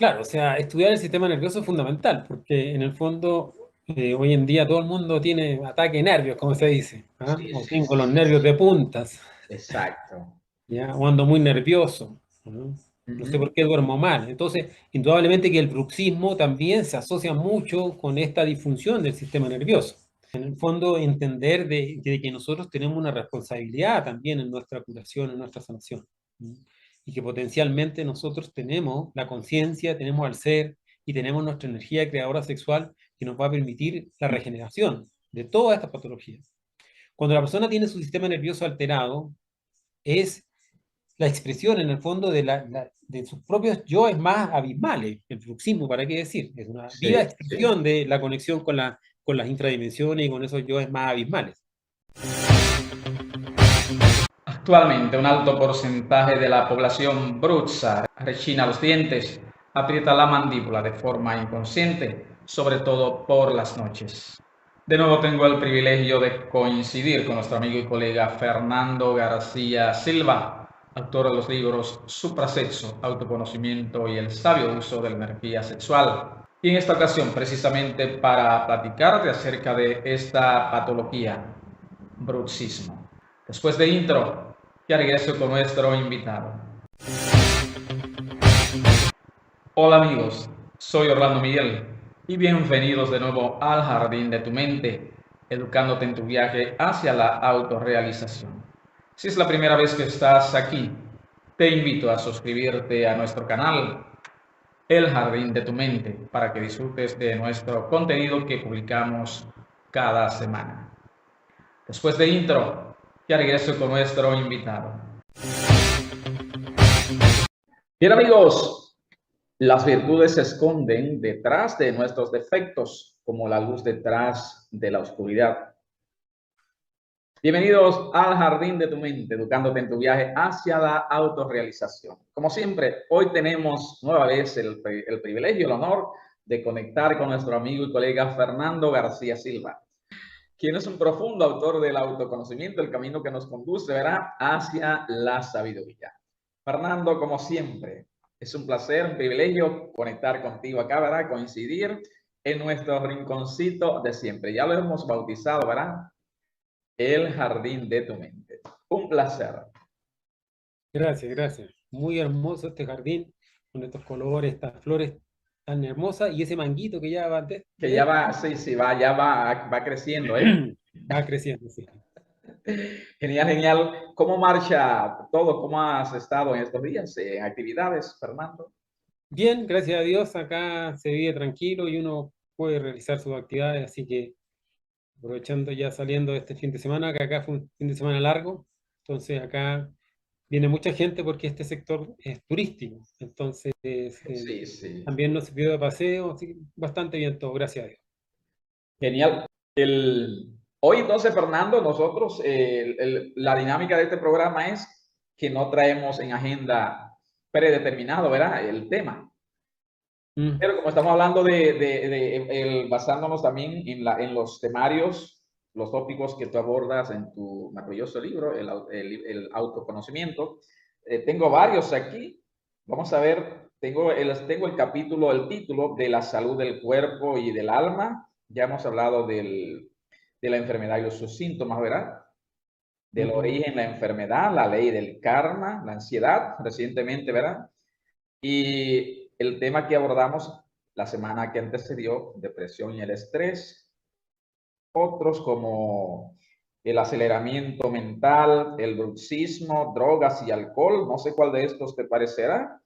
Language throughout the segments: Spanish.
Claro, o sea, estudiar el sistema nervioso es fundamental, porque en el fondo hoy en día todo el mundo tiene ataque de nervios, como se dice, ¿ah? Sí, O sí, tengo sí. los nervios de puntas, Exacto. ¿ya? O ando muy nervioso, ¿no? No sé Ujú. por qué duermo mal. Entonces, indudablemente que el bruxismo también se asocia mucho con esta disfunción del sistema nervioso. En el fondo, entender de que nosotros tenemos una responsabilidad también en nuestra curación, en nuestra sanación. ¿Mm? Y que potencialmente nosotros tenemos la conciencia, tenemos al ser y tenemos nuestra energía creadora sexual que nos va a permitir la regeneración de todas estas patologías. Cuando la persona tiene su sistema nervioso alterado, es la expresión en el fondo de sus propios yoes más abismales, el bruxismo, ¿para qué decir? Es una viva Sí, sí. expresión de la conexión con las infradimensiones y con esos yoes más abismales. Actualmente, un alto porcentaje de la población bruxa rechina los dientes, aprieta la mandíbula de forma inconsciente, sobre todo por las noches. De nuevo tengo el privilegio de coincidir con nuestro amigo y colega Fernando García Silva, autor de los libros Suprasexo, Autoconocimiento y el sabio uso de la energía sexual. Y en esta ocasión, precisamente para platicarte acerca de esta patología, bruxismo. Después de intro, ya regreso con nuestro invitado. Hola amigos, soy Orlando Miguel y bienvenidos de nuevo al Jardín de tu Mente, educándote en tu viaje hacia la autorrealización. Si es la primera vez que estás aquí, te invito a suscribirte a nuestro canal, El Jardín de tu Mente, para que disfrutes de nuestro contenido que publicamos cada semana. Después de intro, ya regreso con nuestro invitado. Bien, amigos, las virtudes se esconden detrás de nuestros defectos, como la luz detrás de la oscuridad. Bienvenidos al Jardín de tu Mente, educándote en tu viaje hacia la autorrealización. Como siempre, hoy tenemos nueva vez el privilegio, el honor de conectar con nuestro amigo y colega Fernando García Silva, quien es un profundo autor del autoconocimiento, el camino que nos conduce, ¿verdad?, hacia la sabiduría. Fernando, como siempre, es un placer, un privilegio conectar contigo acá, ¿verdad?, coincidir en nuestro rinconcito de siempre. Ya lo hemos bautizado, ¿verdad?, el Jardín de tu Mente. Un placer. Gracias, gracias. Muy hermoso este jardín, con estos colores, estas flores tan hermosas y ese manguito que ya va antes, Que ya va, sí, sí, va, ya va creciendo, ¿eh? va creciendo, sí. Genial, genial. ¿Cómo marcha todo? ¿Cómo has estado en estos días en actividades, Fernando? Bien, gracias a Dios, acá se vive tranquilo y uno puede realizar sus actividades, así que aprovechando ya saliendo de este fin de semana, que acá fue un fin de semana largo, entonces acá viene mucha gente porque este sector es turístico, entonces Sí, sí. también nos sirvió de paseo, así que bastante bien todo, gracias a Dios. Genial. Hoy entonces, Fernando, nosotros, la dinámica de este programa es que no traemos en agenda predeterminado, ¿verdad?, el tema. Mm. Pero como estamos hablando basándonos también en los temarios, los tópicos que tú abordas en tu maravilloso libro, el autoconocimiento, tengo varios aquí. Vamos a ver, tengo el capítulo, el título de la salud del cuerpo y del alma. Ya hemos hablado de la enfermedad y sus síntomas, ¿verdad? Del Ujú. origen, la enfermedad, la ley del karma, la ansiedad, recientemente, ¿verdad? Y el tema que abordamos la semana que antecedió, depresión y el estrés, otros como el aceleramiento mental, el bruxismo, drogas y alcohol, no sé cuál de estos te parecerá.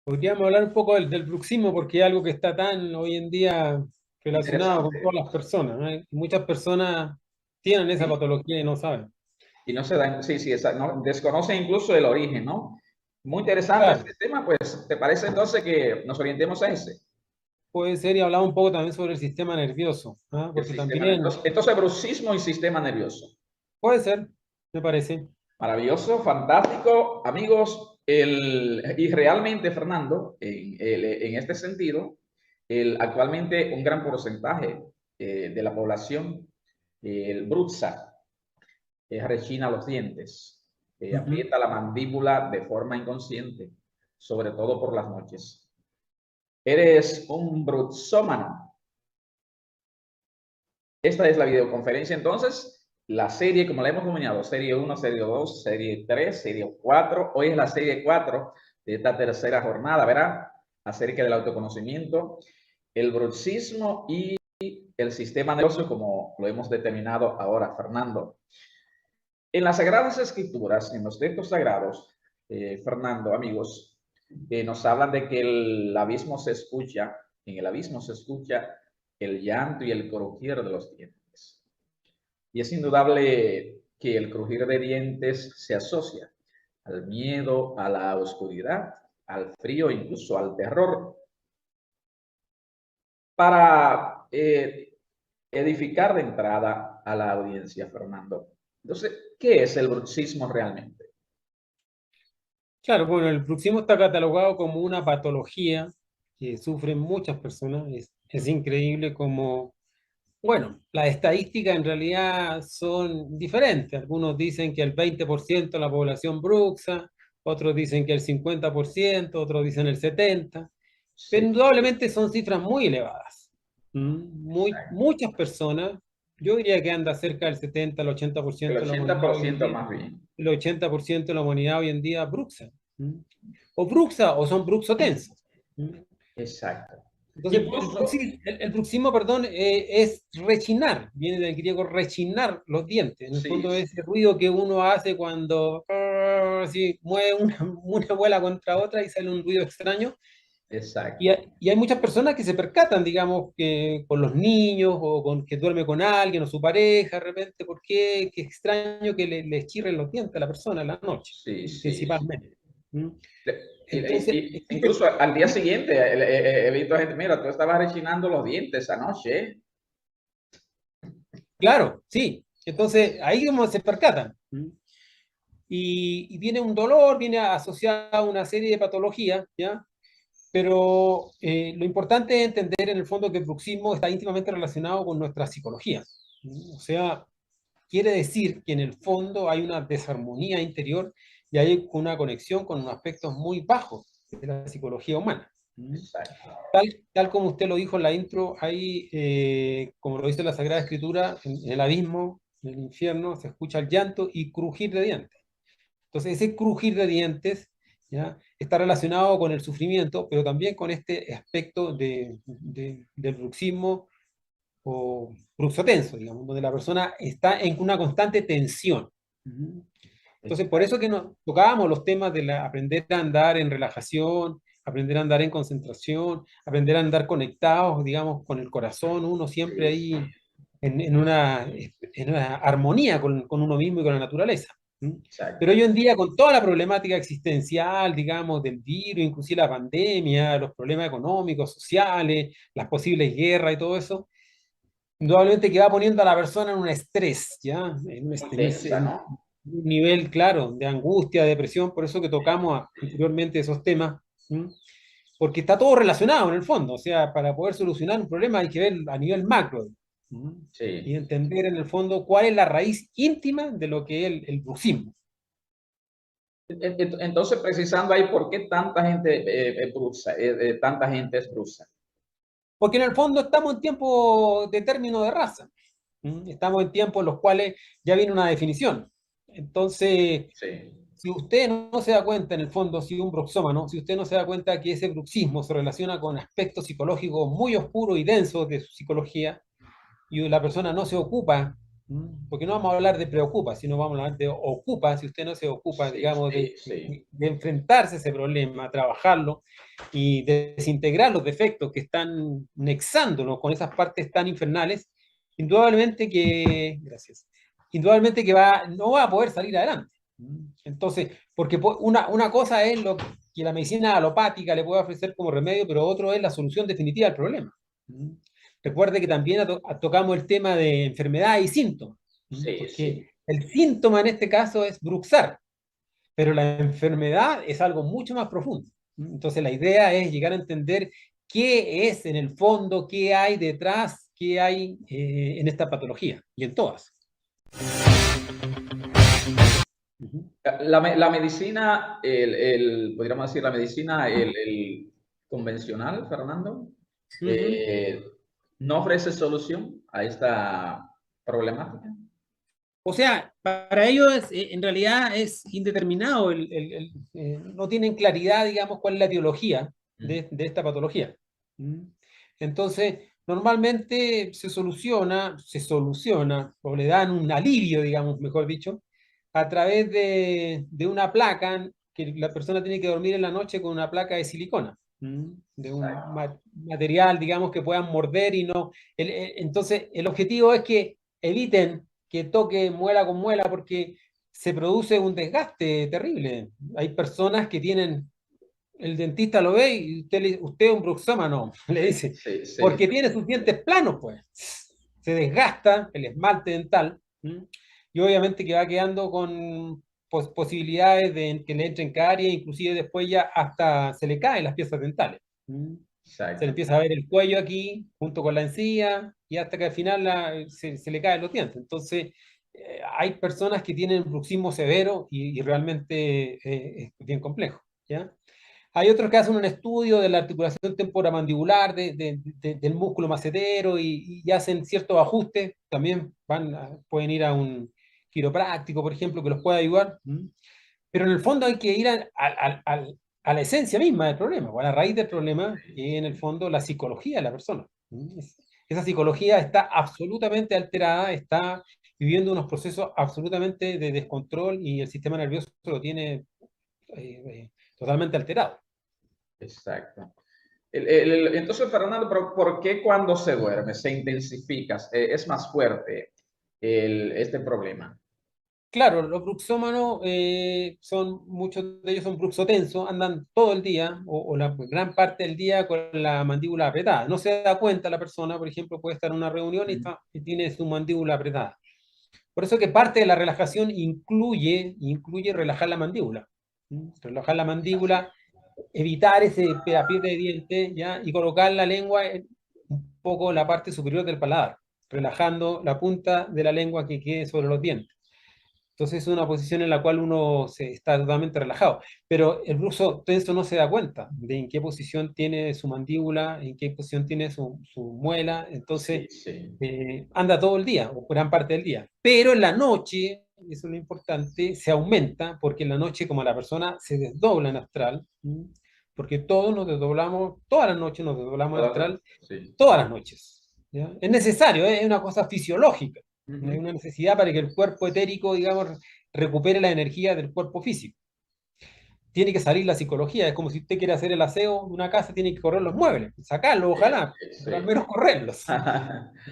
Podríamos hablar un poco del bruxismo porque es algo que está tan hoy en día relacionado con Interesante. todas las personas, ¿no? Muchas personas tienen esa ¿Sí? patología y no saben. Y no se dan, sí, sí, no, desconocen incluso el origen, ¿no? Muy interesante Claro, este tema, pues, ¿te parece entonces que nos orientemos a ese? puede ser y hablar un poco también sobre el sistema nervioso, ¿ah? El Porque sistema también nervioso. Entonces, bruxismo y sistema nervioso. puede ser, me parece. Maravilloso, fantástico. Amigos, y realmente, Fernando, en este sentido, actualmente un gran porcentaje de la población, el bruxa, rechina los dientes, Ujú. aprieta la mandíbula de forma inconsciente, sobre todo por las noches. ¿Eres un bruxómano? Esta es la videoconferencia entonces. La serie, como la hemos denominado, serie 1, serie 2, serie 3, serie 4. Hoy es la serie 4 de esta tercera jornada, ¿verdad? Acerca del autoconocimiento, el bruxismo y el sistema nervioso, como lo hemos determinado ahora, Fernando. En las Sagradas Escrituras, en los textos sagrados, Fernando, amigos, nos hablan de que el abismo se escucha, en el abismo se escucha el llanto y el crujir de los dientes. Y es indudable que el crujir de dientes se asocia al miedo, a la oscuridad, al frío, incluso al terror. Para edificar de entrada a la audiencia, Fernando. Entonces, ¿qué es el bruxismo realmente? Claro, bueno, el bruxismo está catalogado como una patología que sufren muchas personas. Es increíble como, bueno, las estadísticas en realidad son diferentes. Algunos dicen que el 20% de la población bruxa, otros dicen que el 50%, otros dicen el 70%, pero Sí, indudablemente son cifras muy elevadas. Muchas personas, yo diría que anda cerca del 70, el 80% el de la humanidad hoy en 80% día, más bien. el 80% de la humanidad hoy en día bruxa. O bruxa o son bruxotensos. Exacto. Entonces, el bruxismo, perdón, es rechinar, viene del griego rechinar los dientes. En el Sí, fondo es ese ruido que uno hace cuando así, mueve una muela contra otra y sale un ruido extraño. Y exacto. hay muchas personas que se percatan, digamos, que con los niños o con que duerme con alguien o su pareja, de repente, ¿por qué? Qué extraño que le chirren los dientes a la persona en la noche, Sí, sí, principalmente. sí. ¿Mm? Entonces, Incluso al día siguiente he visto gente, mira, tú estabas rechinando los dientes anoche, ¿eh? claro, sí. Entonces, ahí como se percatan. Y viene un dolor, viene asociado a una serie de patologías, ¿ya? Pero lo importante es entender en el fondo que el bruxismo está íntimamente relacionado con nuestra psicología. O sea, quiere decir que en el fondo hay una desarmonía interior y hay una conexión con unos aspectos muy bajos de la psicología humana. Exacto. Tal como usted lo dijo en la intro, hay, como lo dice la Sagrada Escritura, en el abismo, en el infierno, se escucha el llanto y crujir de dientes. Entonces, ese crujir de dientes, ¿ya? Está relacionado con el sufrimiento, pero también con este aspecto del bruxismo o bruxotenso, digamos, donde la persona está en una constante tensión. Entonces, por eso que nos tocábamos los temas de aprender a andar en relajación, aprender a andar en concentración, aprender a andar conectados, digamos, con el corazón, uno siempre Sí, ahí sí, en una armonía con uno mismo y con la naturaleza. Pero exacto. hoy en día, con toda la problemática existencial, digamos, del virus, inclusive la pandemia, los problemas económicos, sociales, las posibles guerras y todo eso, indudablemente que va poniendo a la persona en un estrés, ¿ya? Muy tensa, En ¿no? un nivel, claro, de angustia, depresión, por eso que tocamos anteriormente esos temas, ¿m? Porque está todo relacionado en el fondo, o sea, para poder solucionar un problema hay que ver a nivel macro, ¿m? Y Sí. entender en el fondo cuál es la raíz íntima de lo que es el bruxismo. Entonces, precisando ahí, ¿por qué tanta gente bruxa, tanta gente es bruxa? Porque en el fondo estamos en tiempos de término de raza. Estamos en tiempos en los cuales ya viene una definición. Entonces, Sí, si usted no se da cuenta, en el fondo, si un bruxómano, si usted no se da cuenta que ese bruxismo se relaciona con aspectos psicológicos muy oscuros y densos de su psicología, y la persona no se ocupa, porque no vamos a hablar de preocupa, sino vamos a hablar de ocupa, si usted no se ocupa, sí, digamos, sí, sí. de enfrentarse a ese problema, trabajarlo y desintegrar los defectos que están nexándonos con esas partes tan infernales, indudablemente que, gracias, indudablemente que no va a poder salir adelante. Entonces, porque una cosa es lo que la medicina alopática le puede ofrecer como remedio, pero otro es la solución definitiva del problema. Recuerde que también tocamos el tema de enfermedad y síntomas, Sí, porque sí. el síntoma en este caso es bruxar, pero la enfermedad es algo mucho más profundo. Entonces la idea es llegar a entender qué es en el fondo, qué hay detrás, qué hay en esta patología y en todas. Ujú. La medicina, podríamos decir, la medicina, el convencional, Fernando, Ujú. eh, no ofrece solución a esta problemática. O sea, para ellos en realidad es indeterminado, no tienen claridad, digamos, cuál es la etiología Mm, de esta patología. ¿Mm? Entonces, normalmente se soluciona, o le dan un alivio, digamos, mejor dicho, a través de una placa, que la persona tiene que dormir en la noche con una placa de silicona. ¿Mm? De un exacto. material, digamos, que puedan morder y no. Entonces, el objetivo es que eviten que toque muela con muela porque se produce un desgaste terrible. Hay personas que tienen, el dentista lo ve y usted es un bruxómano, le Sí, dice, sí, sí, porque tiene sus dientes planos, pues. Se desgasta el esmalte dental, ¿m? Y obviamente que va quedando con posibilidades de que le entren caries, inclusive después ya hasta se le caen las piezas dentales. ¿M? Se le exacto. empieza a ver el cuello aquí, junto con la encía, y hasta que al final se le caen los dientes. Entonces, hay personas que tienen bruxismo severo y realmente es bien complejo, ¿ya? Hay otros que hacen un estudio de la articulación temporomandibular del músculo macetero y hacen ciertos ajustes. También pueden ir a un quiropráctico, por ejemplo, que los pueda ayudar. ¿Mm? Pero en el fondo hay que ir a la esencia misma del problema, o a la raíz del problema, que es en el fondo la psicología de la persona. ¿Mm? Esa psicología está absolutamente alterada, está viviendo unos procesos absolutamente de descontrol y el sistema nervioso lo tiene totalmente alterado. Exacto. Entonces, Fernando, ¿pero por qué cuando se duerme se intensifica, es más fuerte este problema? Claro, los bruxómanos muchos de ellos son bruxotensos, andan todo el día o la gran parte del día con la mandíbula apretada. No se da cuenta la persona, por ejemplo, puede estar en una reunión Mm, y tiene su mandíbula apretada. Por eso que parte de la relajación incluye relajar la mandíbula. ¿Mm? Relajar la exacto. mandíbula, evitar ese apriete de diente, ¿ya? Y colocar la lengua en un poco la parte superior del paladar, relajando la punta de la lengua que quede sobre los dientes. Entonces es una posición en la cual uno se está totalmente relajado, pero el bruxo tenso no se da cuenta de en qué posición tiene su mandíbula, en qué posición tiene su muela, Sí, entonces sí. anda todo el día o gran parte del día. Pero en la noche, eso es lo importante, se aumenta porque en la noche como la persona se desdobla en astral, ¿m? Porque todos nos desdoblamos, todas las noches nos desdoblamos en astral, Sí. todas las noches. ¿Ya? Es necesario, es una cosa fisiológica. Hay Ujú. una necesidad para que el cuerpo etérico, digamos, recupere la energía del cuerpo físico. Tiene que salir la psicología, es como si usted quiere hacer el aseo de una casa, tiene que correr los muebles, sacarlos, Sí, ojalá, pero al sí, menos correrlos,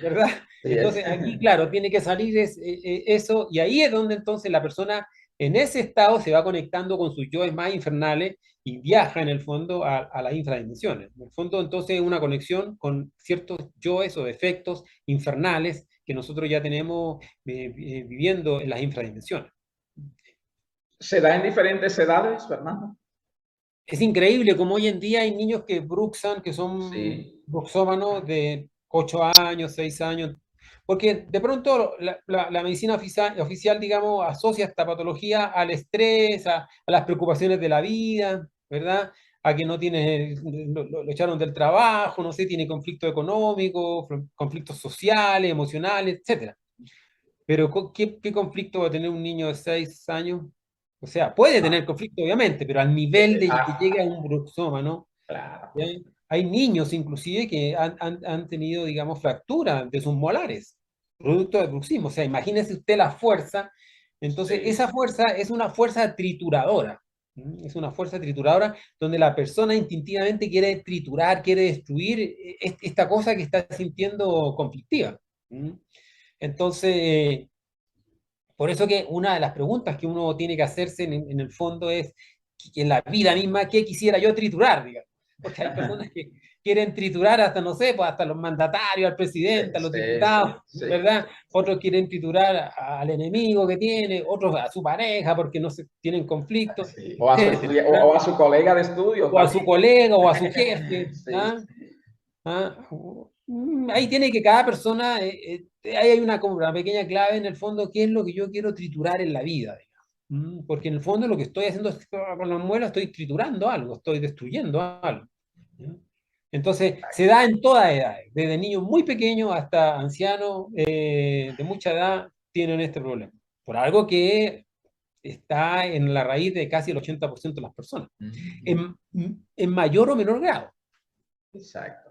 ¿verdad? sí, Entonces aquí, claro, tiene que salir eso, y ahí es donde entonces la persona en ese estado se va conectando con sus yoes más infernales y viaja en el fondo a las infradimensiones. En el fondo, entonces, una conexión con ciertos yoes o efectos infernales que nosotros ya tenemos viviendo en las infradimensiones. ¿Se da en diferentes edades, Fernando? Es increíble como hoy en día hay niños que bruxan, que son Sí. bruxómanos de 8 años, 6 años, porque de pronto la medicina oficial, digamos, asocia esta patología al estrés, a las preocupaciones de la vida, ¿verdad? A que no tiene, lo echaron del trabajo, no sé, tiene conflicto económico, conflictos sociales, emocionales, etcétera. Pero ¿qué conflicto va a tener un niño de 6 años? O sea, puede tener conflicto, obviamente, pero al nivel de que Ah, llegue a un bruxómano, claro. ¿ya? Hay niños inclusive que han tenido, digamos, fracturas de sus molares, producto del bruxismo. O sea, imagínese usted la fuerza. Entonces, Sí. esa fuerza es una fuerza trituradora. Es una fuerza trituradora donde la persona instintivamente quiere triturar, quiere destruir esta cosa que está sintiendo conflictiva. ¿Mm? Entonces, por eso que una de las preguntas que uno tiene que hacerse en el fondo es, que en la vida misma, ¿qué quisiera yo triturar, digamos? Porque hay personas que quieren triturar hasta, no sé, pues hasta los mandatarios, al presidente, a los Sí, sí, diputados, sí. ¿verdad? Otros quieren triturar al enemigo que tiene, otros a su pareja porque no se tienen conflictos, Sí. etcétera, O ¿verdad? a su colega de estudio O a su también. colega o a su jefe, Sí, ¿ah? Ahí tiene que cada persona, ahí hay como una pequeña clave en el fondo, qué es lo que yo quiero triturar en la vida, digamos. Porque en el fondo lo que estoy haciendo es, con la muela estoy triturando algo, estoy destruyendo algo. ¿Ya? Entonces, se da en toda edad, desde niños muy pequeños hasta ancianos de mucha edad tienen este problema. Por algo que está en la raíz de casi el 80% de las personas, Ujú. en mayor o menor grado. Exacto.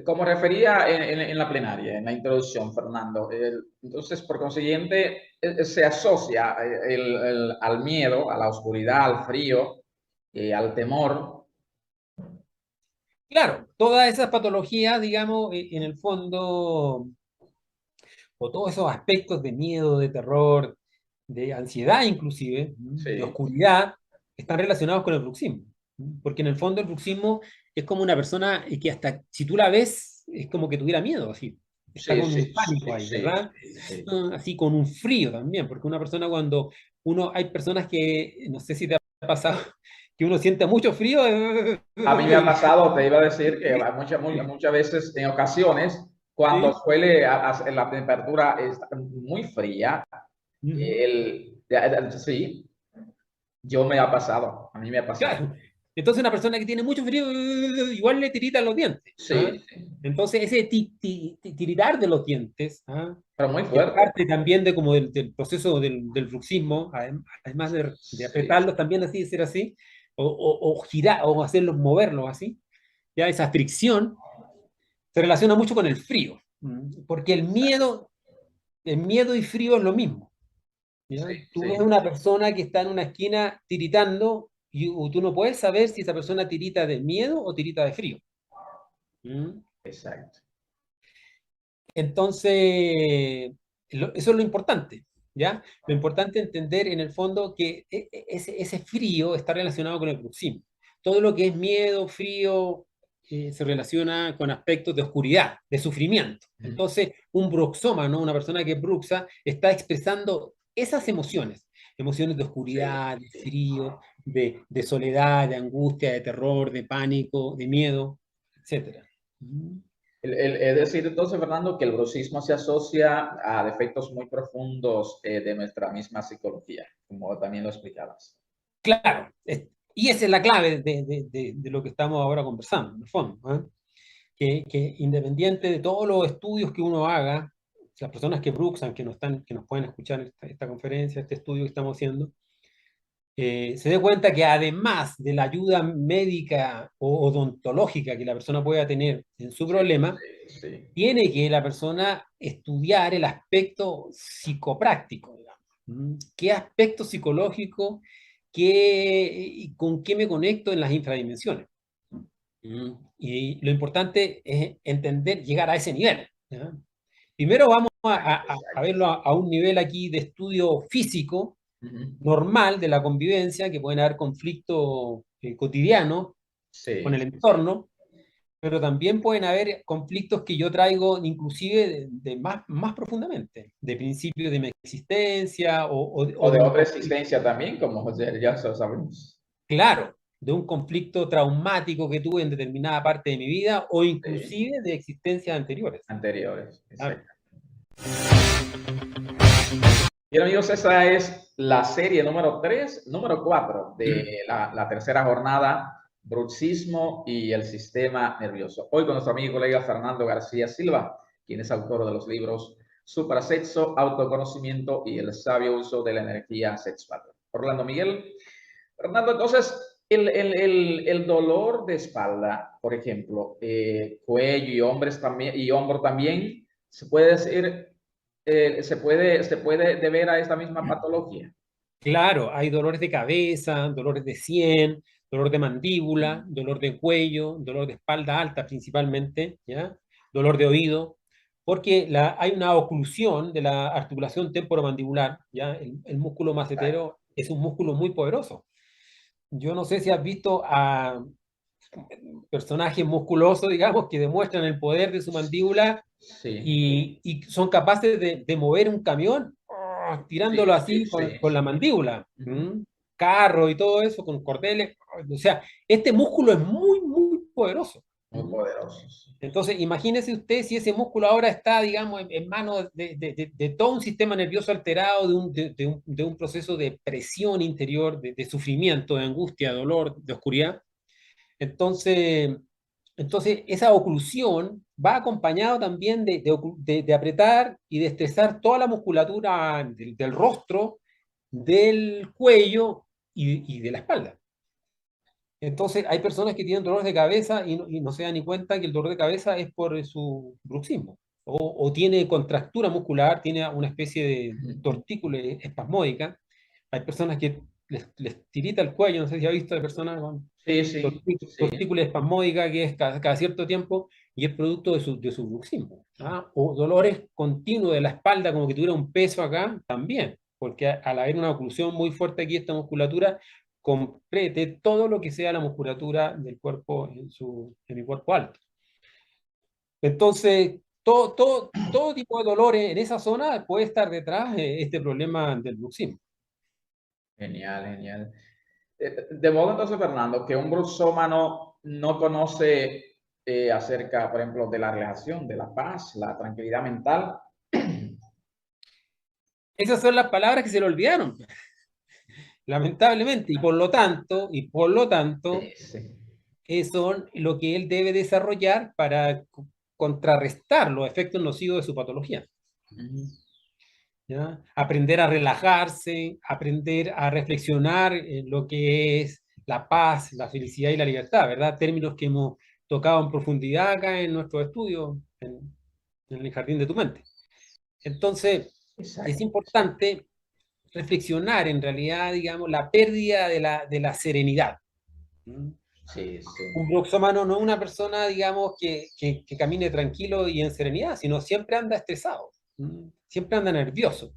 Como refería en la plenaria, en la introducción, Fernando, entonces, por consiguiente, se asocia al miedo, a la oscuridad, al frío, al temor. Claro, todas esas patologías, digamos, en el fondo, o todos esos aspectos de miedo, de terror, de ansiedad inclusive, de Sí, oscuridad, están relacionados con el bruxismo. Porque en el fondo el bruxismo es como una persona que hasta si tú la ves, es como que tuviera miedo, así. Está sí, con sí, un pánico sí, ahí, sí, ¿verdad? sí, sí. Así con un frío también, porque una persona cuando hay personas que, no sé si te ha pasado, que uno siente mucho frío. A mí me ha Y- pasado, te iba a decir que sí, muchas veces, en ocasiones, cuando sí. suele la temperatura es muy fría, Ujú. sí, yo me ha pasado, a mí me ha pasado. Claro. Entonces una persona que tiene mucho frío, igual le tiritan los dientes. ¿Ah? Sí, sí, Entonces ese tiritar de los dientes, ¿ah? pero muy Que es fuerte. parte también de como del proceso del bruxismo, además de Sí, apretarlos también así, de ser así, o girar, o hacerlos moverlos así, ya esa fricción se relaciona mucho con el frío, porque el miedo y frío es lo mismo. sí, ¿Ya? Tú ves sí, una persona que está en una esquina tiritando y tú no puedes saber si esa persona tirita de miedo o tirita de frío. ¿Mm? exacto. Entonces, eso es lo importante, ¿ya? Lo importante es entender en el fondo que ese frío está relacionado con el bruxismo. Todo lo que es miedo, frío, se relaciona con aspectos de oscuridad, de sufrimiento. Ujú. Entonces, un bruxómano, una persona que bruxa, está expresando esas emociones, emociones de Sí, oscuridad, de sí. frío, de soledad, de angustia, de terror, de pánico, de miedo, etcétera. Es decir, entonces, Fernando, que el bruxismo se asocia a defectos muy profundos de nuestra misma psicología, como también lo explicabas. Claro, y esa es la clave de lo que estamos ahora conversando, en el fondo, ¿eh? Que independiente de todos los estudios que uno haga, las personas que bruxan, que nos pueden escuchar esta conferencia, este estudio que estamos haciendo, se dé cuenta que además de la ayuda médica o odontológica que la persona pueda tener en su Sí, problema, sí, sí. tiene que la persona estudiar el aspecto psicopráctico, digamos. ¿Qué aspecto psicológico, con qué me conecto en las infradimensiones? Y lo importante es entender, llegar a ese nivel. ¿Ya? Primero vamos a Exacto. verlo a un nivel aquí de estudio físico, Ujú. normal de la convivencia, que pueden haber conflictos cotidianos con Sí, el entorno, pero también pueden haber conflictos que yo traigo inclusive más profundamente, de principio de mi existencia o o de de un otra conflicto, existencia también, como ya lo sabemos. claro, de un conflicto traumático que tuve en determinada parte de mi vida o Sí, inclusive de existencias anteriores. anteriores, Claro. exacto. Bien, amigos, esa es la serie número 4 de la tercera jornada, bruxismo y el sistema nervioso. Hoy con nuestro amigo y colega Fernando García Silva, quien es autor de los libros Suprasexo, Autoconocimiento y el sabio uso de la energía sexual. Orlando Miguel. Fernando, entonces, el dolor de espalda, por ejemplo, cuello y hombro también, se puede decir se puede deber a esta misma patología. Claro, hay dolores de cabeza, dolores de sien, dolor de mandíbula, dolor de cuello, dolor de espalda alta principalmente, ¿ya? Dolor de oído, porque hay una oclusión de la articulación temporomandibular, ¿ya? El músculo macetero es un músculo muy poderoso. Yo no sé si has visto a personajes musculosos, digamos, que demuestran el poder de su mandíbula Sí, y son capaces de mover un camión sí, tirándolo sí, así sí, con la sí. mandíbula. Ujú. Carro y todo eso, con cordeles. O sea, este músculo es muy poderoso. Muy poderosos. Entonces, imagínese usted si ese músculo ahora está, digamos, en manos de todo un sistema nervioso alterado, de un proceso de presión interior, de sufrimiento, de angustia, de dolor, de oscuridad. Entonces, esa oclusión va acompañado también de apretar y de estresar toda la musculatura del rostro, del cuello y de la espalda. Entonces, hay personas que tienen dolores de cabeza y no se dan ni cuenta que el dolor de cabeza es por su bruxismo. O tiene contractura muscular, tiene una especie de tortícula espasmódica. Hay personas que les tirita el cuello, no sé si ha visto de personas con Sí, sí, sí. tortícula espasmódica que es cada cierto tiempo y es producto de su bruxismo. ¿Ah? O dolores continuos de la espalda, como que tuviera un peso acá, también, porque al haber una oclusión muy fuerte aquí, esta musculatura complete todo lo que sea la musculatura del cuerpo en el cuerpo alto. Entonces, todo tipo de dolores en esa zona puede estar detrás de este problema del bruxismo. Genial, genial. De modo entonces, Fernando, que un bruxómano no conoce acerca, por ejemplo, de la relajación, de la paz, la tranquilidad mental. Esas son las palabras que se le olvidaron, lamentablemente, y por lo tanto, Sí, sí. son lo que él debe desarrollar para contrarrestar los efectos nocivos de su patología. ¿Ya? Aprender a relajarse, aprender a reflexionar en lo que es la paz, la felicidad y la libertad, ¿verdad? Términos que hemos tocado en profundidad acá en nuestro estudio, en el jardín de tu mente. Entonces, es Exacto. importante reflexionar en realidad, digamos, la pérdida de la serenidad. ¿Mm? Sí, sí. Un bruxómano no es una persona, digamos, que camine tranquilo y en serenidad, sino siempre anda estresado, siempre anda nervioso,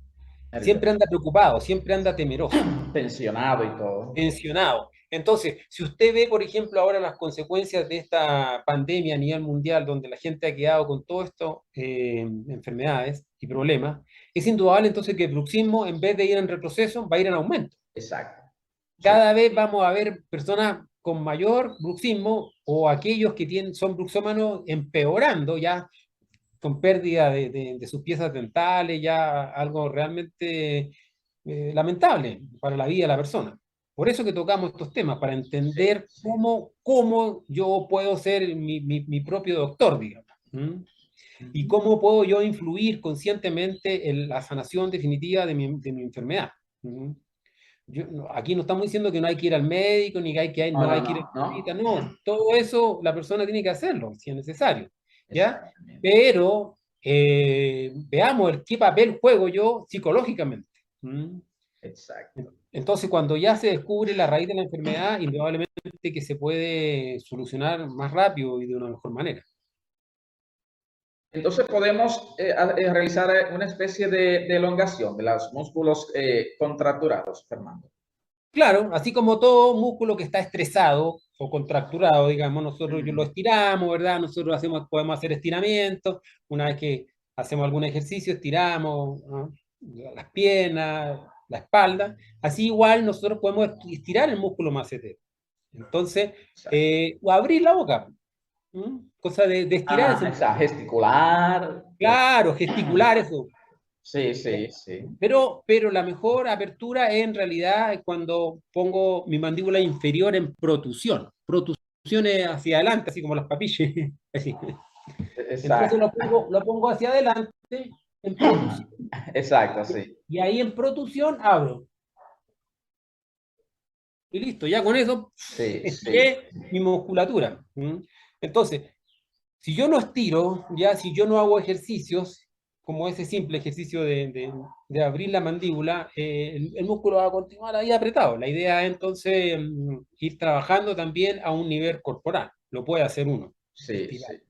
siempre Nervioso. anda preocupado, siempre anda temeroso, Tensionado y todo. tensionado. Entonces, si usted ve, por ejemplo, ahora las consecuencias de esta pandemia a nivel mundial, donde la gente ha quedado con todas estas enfermedades y problemas, es indudable entonces que el bruxismo, en vez de ir en retroceso, va a ir en aumento. Exacto. Sí. Cada vez vamos a ver personas con mayor bruxismo o aquellos que son bruxómanos empeorando ya con pérdida de sus piezas dentales, ya algo realmente lamentable para la vida de la persona. Por eso que tocamos estos temas, para Sí, entender sí. cómo yo puedo ser mi propio doctor, digamos. Y cómo puedo yo influir conscientemente en la sanación definitiva de mi enfermedad. Aquí no estamos diciendo que no hay que ir al médico, ni que No, no no, hay que ir a no, la no. clínica, no, todo eso la persona tiene que hacerlo, si es necesario, ¿ya? Exactamente. Pero veamos qué papel juego yo psicológicamente. ¿Mm? Exacto. Entonces, cuando ya se descubre la raíz de la enfermedad, indudablemente que se puede solucionar más rápido y de una mejor manera. Entonces podemos realizar una especie de elongación de los músculos contracturados, Fernando. Claro, así como todo músculo que está estresado o contracturado, digamos, nosotros lo Mm. estiramos, ¿verdad? Nosotros podemos hacer estiramientos, una vez que hacemos algún ejercicio, estiramos, ¿no? Las piernas, la espalda, así igual nosotros podemos estirar el músculo macetero. Entonces, Exacto. o abrir la boca, cosa de estirar ese Ajá, exacto. músculo. Gesticular. Claro, gesticular eso. Sí, sí, sí. Pero la mejor apertura en realidad es cuando pongo mi mandíbula inferior en protusión. Protusiones hacia adelante, así como los papilles. Así. Entonces Exacto. lo pongo hacia adelante en protusión. Exacto, sí. Y ahí en protusión abro. Y listo, ya con eso Sí, sí. estiré mi musculatura. Entonces, si yo no estiro, ya si yo no hago ejercicios, como ese simple ejercicio de abrir la mandíbula, el músculo va a continuar ahí apretado. La idea es entonces ir trabajando también a un nivel corporal. Lo puede hacer uno. Sí, Estirar. sí.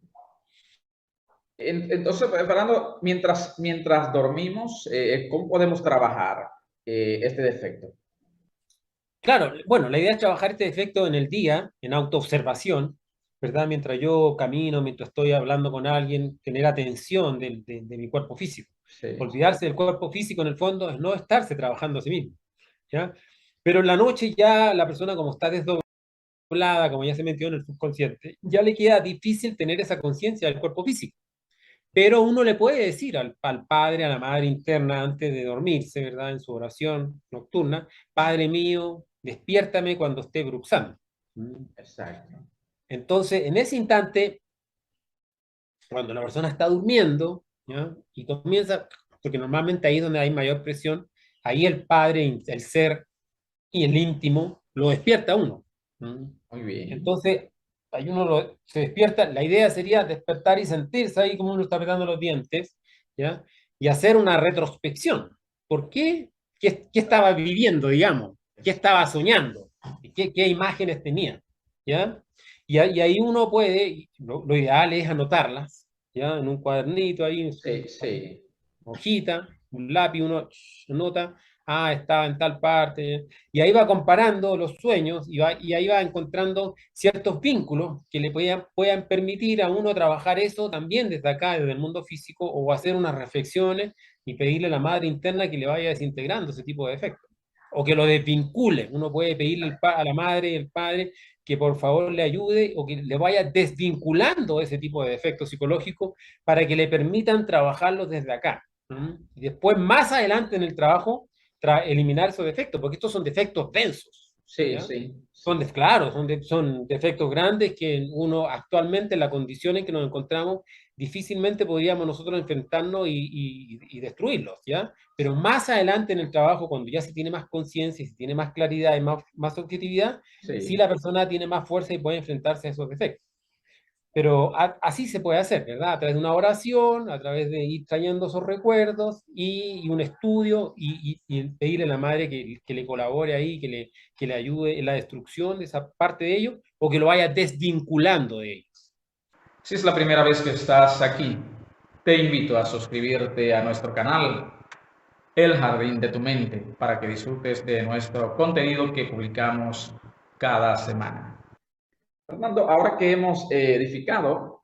Entonces, pues, Fernando, mientras dormimos, ¿cómo podemos trabajar este defecto? Claro, bueno, la idea es trabajar este efecto en el día, en autoobservación, ¿verdad? Mientras yo camino, mientras estoy hablando con alguien, tener atención de mi cuerpo físico. Sí, Olvidarse del cuerpo físico en el fondo es no estarse trabajando a sí mismo, ¿ya? Pero en la noche ya la persona como está desdoblada, acoplada, como ya se metió en el subconsciente, ya le queda difícil tener esa conciencia del cuerpo físico. Pero uno le puede decir al padre, a la madre interna, antes de dormirse, ¿verdad? En su oración nocturna, Padre mío, despiértame cuando esté bruxando. Exacto. Entonces, en ese instante, cuando la persona está durmiendo, ¿ya? Y comienza, porque normalmente ahí es donde hay mayor presión, ahí el padre, el ser y el íntimo lo despierta a uno. Muy bien. Entonces, ahí uno se despierta. La idea sería despertar y sentirse ahí como uno está apretando los dientes, ¿ya? Y hacer una retrospección. ¿Por qué? ¿Qué estaba viviendo, digamos? ¿Qué estaba soñando? ¿Qué imágenes tenía? ¿Ya? Y ahí uno puede, lo ideal es anotarlas, ¿ya? En un cuadernito ahí, en su Sí. hojita, un lápiz, uno anota, estaba en tal parte, y ahí va comparando los sueños y ahí va encontrando ciertos vínculos que le puedan permitir a uno trabajar eso también desde acá, desde el mundo físico, o hacer unas reflexiones y pedirle a la madre interna que le vaya desintegrando ese tipo de efectos, o que lo desvincule. Uno puede pedirle a la madre y al padre que por favor le ayude o que le vaya desvinculando ese tipo de efectos psicológicos para que le permitan trabajarlos desde acá. Y después, más adelante en el trabajo, eliminar esos defectos, porque estos son defectos densos. Sí, ¿ya? sí. Claro, son defectos grandes que uno actualmente, en la condición en que nos encontramos, difícilmente podríamos nosotros enfrentarnos y destruirlos, ¿ya? Pero más adelante en el trabajo, cuando ya se tiene más conciencia, se tiene más claridad y más objetividad, sí la persona tiene más fuerza y puede enfrentarse a esos defectos. Pero así se puede hacer, ¿verdad? A través de una oración, a través de ir trayendo esos recuerdos y un estudio y pedirle a la madre que le colabore ahí, que le ayude en la destrucción de esa parte de ello o que lo vaya desvinculando de ello. Si es la primera vez que estás aquí, te invito a suscribirte a nuestro canal El Jardín de tu Mente para que disfrutes de nuestro contenido que publicamos cada semana. Fernando, ahora que hemos edificado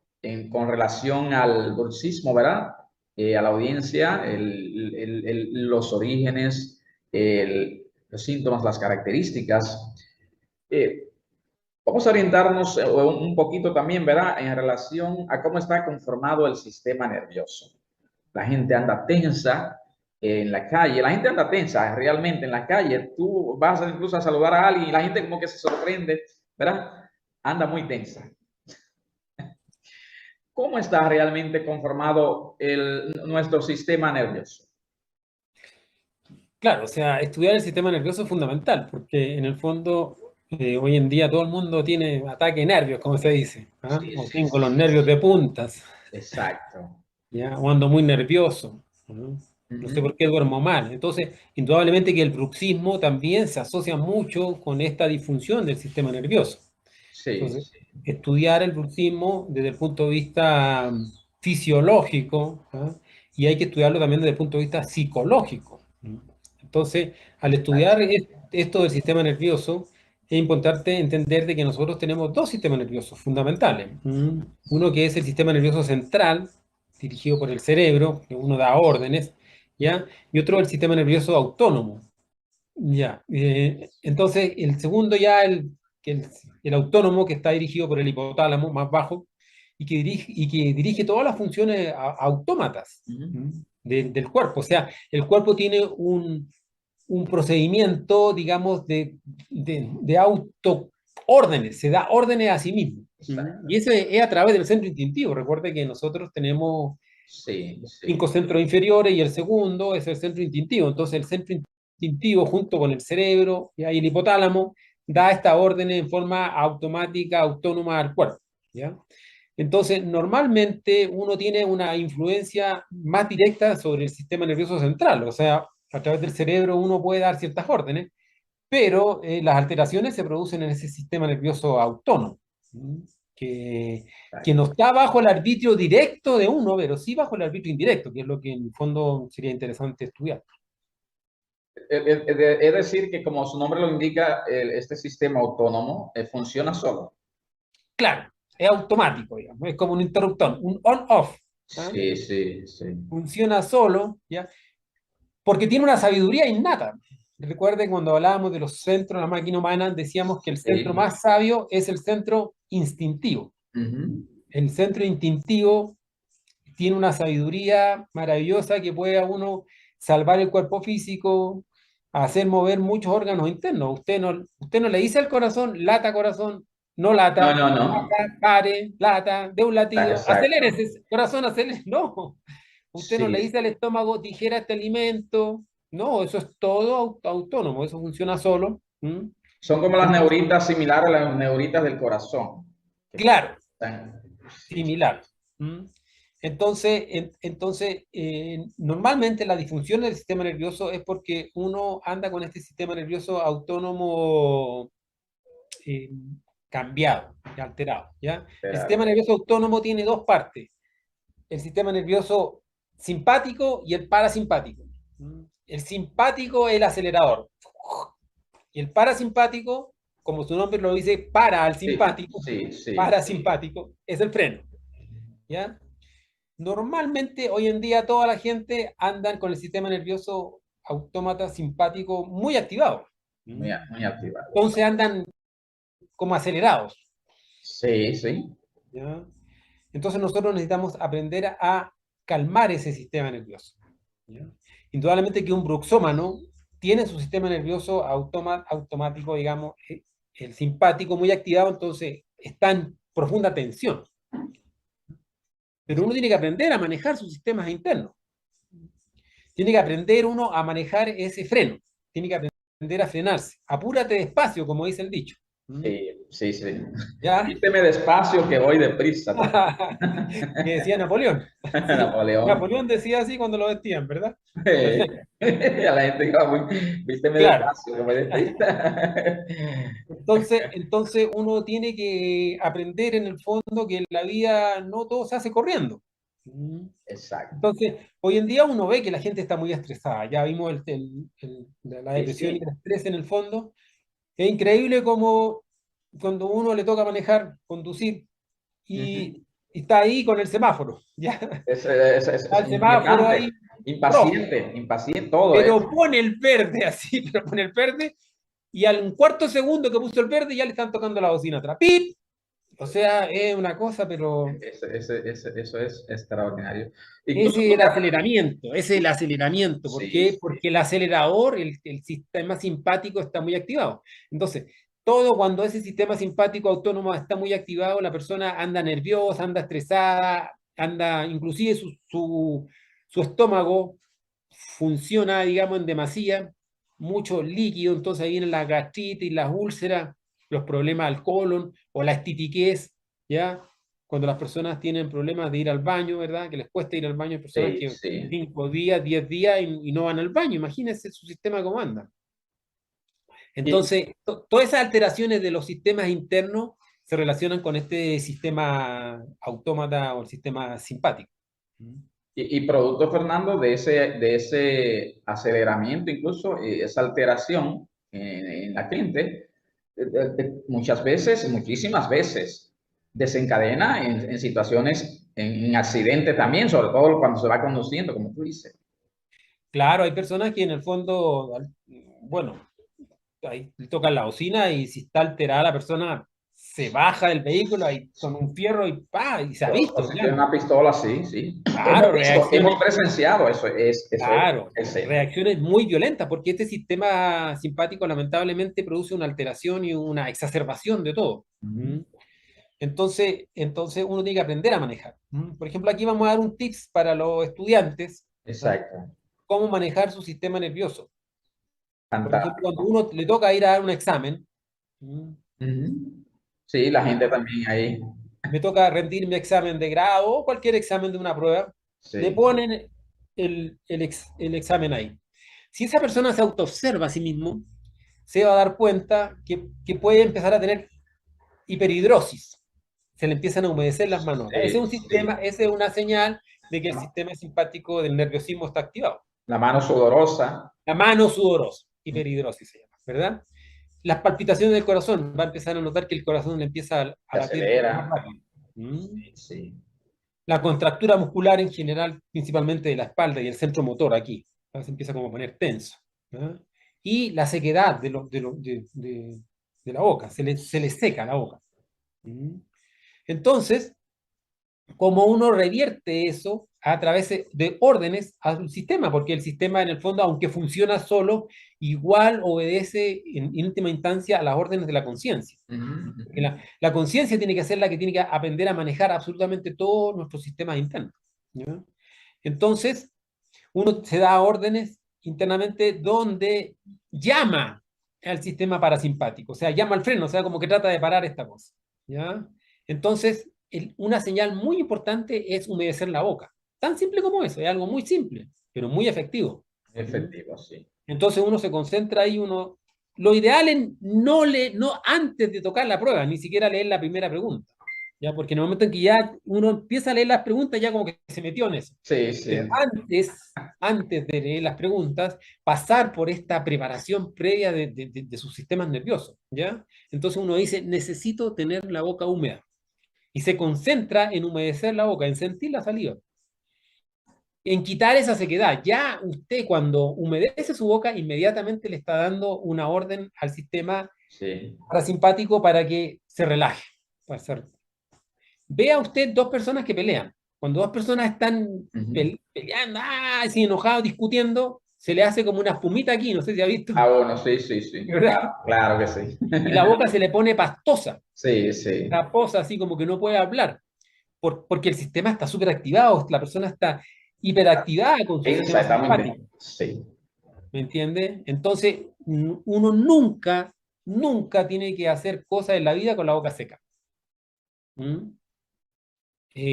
con relación al bruxismo, ¿verdad? A la audiencia, los orígenes, los síntomas, las características. eh, Vamos a orientarnos un poquito también, ¿verdad? En relación a cómo está conformado el sistema nervioso. La gente anda tensa en la calle, la gente anda tensa realmente en la calle. Tú vas incluso a saludar a alguien y la gente como que se sorprende, ¿verdad? Anda muy tensa. ¿Cómo está realmente conformado nuestro sistema nervioso? Claro, o sea, estudiar el sistema nervioso es fundamental, porque en el fondo hoy en día todo el mundo tiene ataque de nervios, como se dice, Sí, o sí, tengo los sí. nervios de puntas, Exacto. ¿ya? O ando muy nervioso, ¿no? No sé por qué duermo mal. Entonces, indudablemente que el bruxismo también se asocia mucho con esta disfunción del sistema nervioso. Sí, Entonces, sí. estudiar el bruxismo desde el punto de vista fisiológico, y hay que estudiarlo también desde el punto de vista psicológico. Entonces, al estudiar esto del sistema nervioso, es importante entender de que nosotros tenemos dos sistemas nerviosos fundamentales. Uno que es el sistema nervioso central, dirigido por el cerebro, que uno da órdenes, ¿ya? Y otro el sistema nervioso autónomo. Ya, entonces el segundo ya, el autónomo, que está dirigido por el hipotálamo más bajo y que dirige todas las funciones autómatas del cuerpo. O sea, el cuerpo tiene un procedimiento, digamos, de autoórdenes, se da órdenes a sí mismo. Y eso es a través del centro instintivo. Recuerde que nosotros tenemos Sí, sí. 5 centros inferiores y el segundo es el centro instintivo. Entonces el centro instintivo junto con el cerebro y ahí el hipotálamo da esta orden en forma automática, autónoma al cuerpo, ¿ya? Entonces, normalmente uno tiene una influencia más directa sobre el sistema nervioso central, o sea, a través del cerebro uno puede dar ciertas órdenes, pero las alteraciones se producen en ese sistema nervioso autónomo, ¿m? que no está bajo el arbitrio directo de uno, pero sí bajo el arbitrio indirecto, que es lo que en el fondo sería interesante estudiar. Es decir, que como su nombre lo indica, este sistema autónomo funciona solo. Claro, es automático, digamos, es como un interruptor, un on-off. Sí, sí, sí. Funciona solo, ¿ya? Porque tiene una sabiduría innata. recuerde cuando hablábamos de los centros de la máquina humana, decíamos que el centro Sí. más sabio es el centro instintivo. El centro instintivo tiene una sabiduría maravillosa que puede a uno salvar el cuerpo físico, hacer mover muchos órganos internos. Usted no le dice al corazón, lata corazón, no No, lata, no, no. pare, lata, de un latido, Exacto. acelérese, corazón, acelérese. No, usted no le Sí. dice al estómago, digera este alimento. No, eso es todo autónomo, eso funciona solo. ¿Mm? Son como las Entonces, neuritas, similares a las neuritas del corazón. claro, Sí, similar. ¿Mm? Entonces, normalmente la disfunción del sistema nervioso es porque uno anda con este sistema nervioso autónomo eh, cambiado, alterado, ¿ya? El sistema claro. nervioso autónomo tiene dos partes, el sistema nervioso simpático y el parasimpático. ¿Mm? El simpático es el acelerador y el parasimpático, como su nombre lo dice, para al Sí, simpático, sí, sí. parasimpático es el freno, ¿ya? Normalmente, hoy en día, toda la gente anda con el sistema nervioso autómata simpático muy activado. Muy, muy activado. Entonces andan como acelerados. Sí, sí. ¿Ya? Entonces nosotros necesitamos aprender a calmar ese sistema nervioso. ¿Ya? Indudablemente que un bruxómano tiene su sistema nervioso automático, digamos, el simpático muy activado, entonces está en profunda tensión. Pero uno tiene que aprender a manejar sus sistemas internos. Tiene que aprender uno a manejar ese freno. Tiene que aprender a frenarse. Apúrate despacio, como dice el dicho. Sí, sí, sí. ¿Ya? Vísteme despacio que voy deprisa. Que decía Napoleón. Sí, Napoleón. Napoleón decía así cuando lo vestían, ¿verdad? A la gente que va muy, vísteme Claro. despacio que voy deprisa. Entonces uno tiene que aprender en el fondo que en la vida no todo se hace corriendo. Exacto. Entonces, hoy en día uno ve que la gente está muy estresada. Ya vimos la Sí, depresión y sí. el estrés en el fondo. Es increíble como cuando uno le toca manejar, conducir, Ujú. y está ahí con el semáforo, ¿ya? Está Es el semáforo inquietante, ahí rojo, impaciente, impaciente, todo eso. pero pone el verde así, pero pone el verde, y al un cuarto segundo que puso el verde ya le están tocando la bocina atrás. ¡Pip! O sea, es una cosa, pero Eso es extraordinario. Incluso ese es tú el aceleramiento, ese es el aceleramiento. ¿Por sí, qué? sí. Porque el acelerador, el sistema simpático está muy activado. Entonces, todo cuando ese sistema simpático autónomo está muy activado, la persona anda nerviosa, anda estresada, anda, inclusive su estómago funciona, digamos, en demasía, mucho líquido, entonces ahí vienen las gastritis, las úlceras, los problemas al colon o la estitiquez, ¿ya? Cuando las personas tienen problemas de ir al baño, ¿verdad? Que les cuesta ir al baño, hay personas Sí, que sí. 5 días, 10 días y no van al baño, imagínense su sistema cómo anda. Y, Entonces, todas esas alteraciones de los sistemas internos se relacionan con este sistema autómata o el sistema simpático. y producto, Fernando, de ese aceleramiento, incluso esa alteración en la gente, muchas veces, muchísimas veces, desencadena en situaciones, en accidentes también, sobre todo cuando se va conduciendo, como tú dices. Claro, hay personas que en el fondo, bueno, ahí le tocan la bocina y si está alterada la persona se baja del vehículo ahí con un fierro y ¡pa! Y se ha O visto, si tiene digamos. una pistola, sí, sí. Claro, Hemos reacciones, presenciado claro, ese. reacciones muy violentas porque este sistema simpático lamentablemente produce una alteración y una exacerbación de todo. ¿Mm? Ujú. Entonces uno tiene que aprender a manejar. ¿Mm? Por ejemplo, aquí vamos a dar un tips para los estudiantes, ¿ah? Exacto. Cómo manejar su sistema nervioso. Por ejemplo, cuando Fantástico. uno le toca ir a dar un examen, ¿mm? Ujú. Sí, la gente también ahí. Me toca rendir mi examen de grado o cualquier examen de una prueba, le Sí, ponen el examen ahí. Si esa persona se autoobserva a sí mismo, se va a dar cuenta que puede empezar a tener hiperhidrosis. Se le empiezan a humedecer las manos. Ese es sí, un sistema, sí. esa es una señal de que el sistema simpático del nerviosismo está activado. La mano sudorosa. La mano sudorosa, hiperhidrosis se llama, ¿verdad? Las palpitaciones del corazón, va a empezar a notar que el corazón le empieza a Se latir más acelera. rápido. ¿Mm? Sí, sí. La contractura muscular en general, principalmente de la espalda y el centro motor aquí, se empieza como a poner tenso. ¿Ah? y la sequedad de la boca, se le seca la boca. Entonces, como uno revierte eso a través de órdenes al sistema, porque el sistema en el fondo, aunque funciona solo, igual obedece en última instancia a las órdenes de la conciencia. La conciencia tiene que ser la que tiene que aprender a manejar absolutamente todos nuestros sistemas internos, ¿ya? Entonces, uno se da órdenes internamente donde llama al sistema parasimpático, o sea, llama al freno, o sea, como que trata de parar esta cosa, ¿ya? Entonces, una señal muy importante es humedecer la boca. Tan simple como eso, es algo muy simple, pero muy efectivo. Efectivo, sí. Entonces uno se concentra ahí, lo ideal es no antes de tocar la prueba, ni siquiera leer la primera pregunta, ¿ya? Porque en el momento en que ya uno empieza a leer las preguntas, ya como que se metió en eso. Sí, sí. Pero antes de leer las preguntas, pasar por esta preparación previa de sus sistemas nerviosos, ¿ya? Entonces uno dice, necesito tener la boca húmeda. Y se concentra en humedecer la boca, en sentir la saliva, en quitar esa sequedad. Ya usted cuando humedece su boca, inmediatamente le está dando una orden al sistema Sí. parasimpático para que se relaje. Vea usted dos personas que pelean. Cuando dos personas están peleando, así enojados, discutiendo, se le hace como una espumita aquí, no sé si ha visto. Ah, bueno, sí, sí, sí. ¿Verdad? Claro que sí. Y la boca se le pone pastosa, Sí, sí. taposa, así como que no puede hablar, porque el sistema está súper activado, la persona está hiperactivada con su sistema Exactamente. simpático. Sí. ¿Me entiende? Entonces, uno nunca tiene que hacer cosas en la vida con la boca seca. ¿Mm?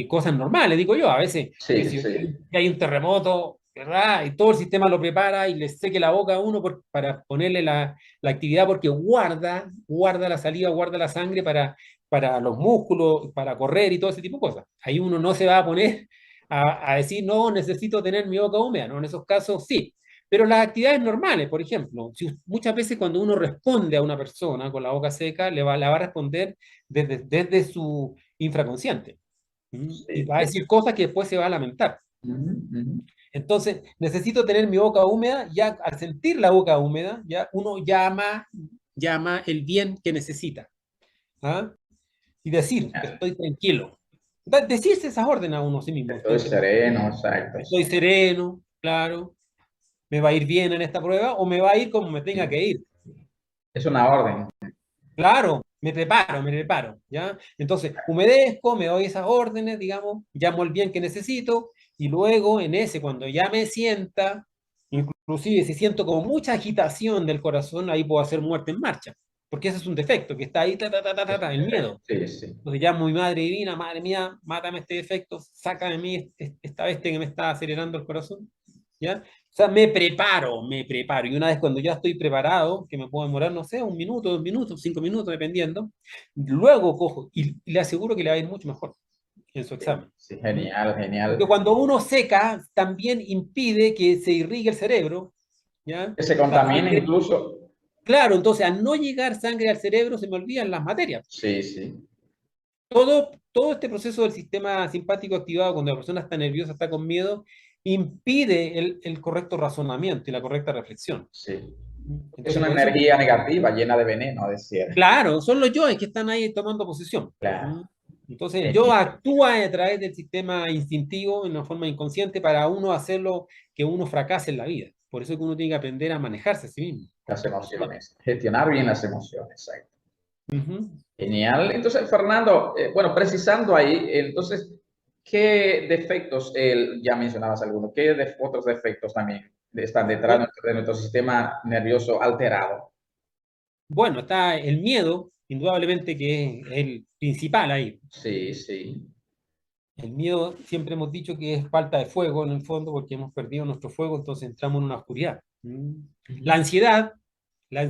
Cosas normales, digo yo. A veces, que Sí, si sí. hay un terremoto, ¿verdad? Y todo el sistema lo prepara y le seque la boca a uno para ponerle la actividad, porque guarda la saliva, guarda la sangre para los músculos, para correr y todo ese tipo de cosas. Ahí uno no se va a poner a decir, no, necesito tener mi boca húmeda, ¿no? En esos casos sí. Pero las actividades normales, por ejemplo, muchas veces cuando uno responde a una persona con la boca seca, la va a responder desde su infraconsciente. Y Sí. va a decir cosas que después se va a lamentar. Ujú. Entonces, necesito tener mi boca húmeda, ya al sentir la boca húmeda, ya uno llama el bien que necesita. ¿Ah? Y decir, estoy tranquilo. Decirse esas órdenes a uno a sí mismo. Estoy sereno, exacto. Estoy sereno, claro. ¿Me va a ir bien en esta prueba o me va a ir como me tenga que ir? Es una orden. Claro, me preparo, ¿ya? Entonces, humedezco, me doy esas órdenes, digamos, llamo el bien que necesito, y luego en ese, cuando ya me sienta, inclusive si siento como mucha agitación del corazón, ahí puedo hacer muerte en marcha, porque ese es un defecto, que está ahí, el miedo. Sí, sí. Entonces llamo a mi madre divina, madre mía, mátame este defecto, sácame de mí esta bestia que me está acelerando el corazón, ¿ya? O sea, me preparo. Y una vez cuando ya estoy preparado, que me puedo demorar, no sé, 1 minuto, 2 minutos, 5 minutos, dependiendo, luego cojo y le aseguro que le va a ir mucho mejor en su examen. Sí, genial, genial. Porque cuando uno seca, también impide que se irrigue el cerebro, ¿ya? Que se La contamina sangre, incluso. claro, entonces al no llegar sangre al cerebro se me olvidan las materias. Sí, sí. Todo este proceso del sistema simpático activado cuando la persona está nerviosa, está con miedo, impide el correcto razonamiento y la correcta reflexión. Sí. Es Entonces, una por eso, energía negativa, llena de veneno, a decir. claro, son los yoes que están ahí tomando posesión. Claro. Entonces, el yo actúa a través del sistema instintivo en una forma inconsciente para uno hacerlo que uno fracase en la vida. Por eso es que uno tiene que aprender a manejarse a sí mismo. Las emociones. Gestionar bien las emociones. Exacto. Ujú. Genial. Entonces, Fernando, bueno, precisando ahí, entonces, ¿qué defectos, ya mencionabas algunos, qué otros defectos también están detrás de nuestro sistema nervioso alterado? Bueno, está el miedo, indudablemente que es el principal ahí. Sí, sí. El miedo, siempre hemos dicho que es falta de fuego en el fondo, porque hemos perdido nuestro fuego, entonces entramos en una oscuridad. La ansiedad, la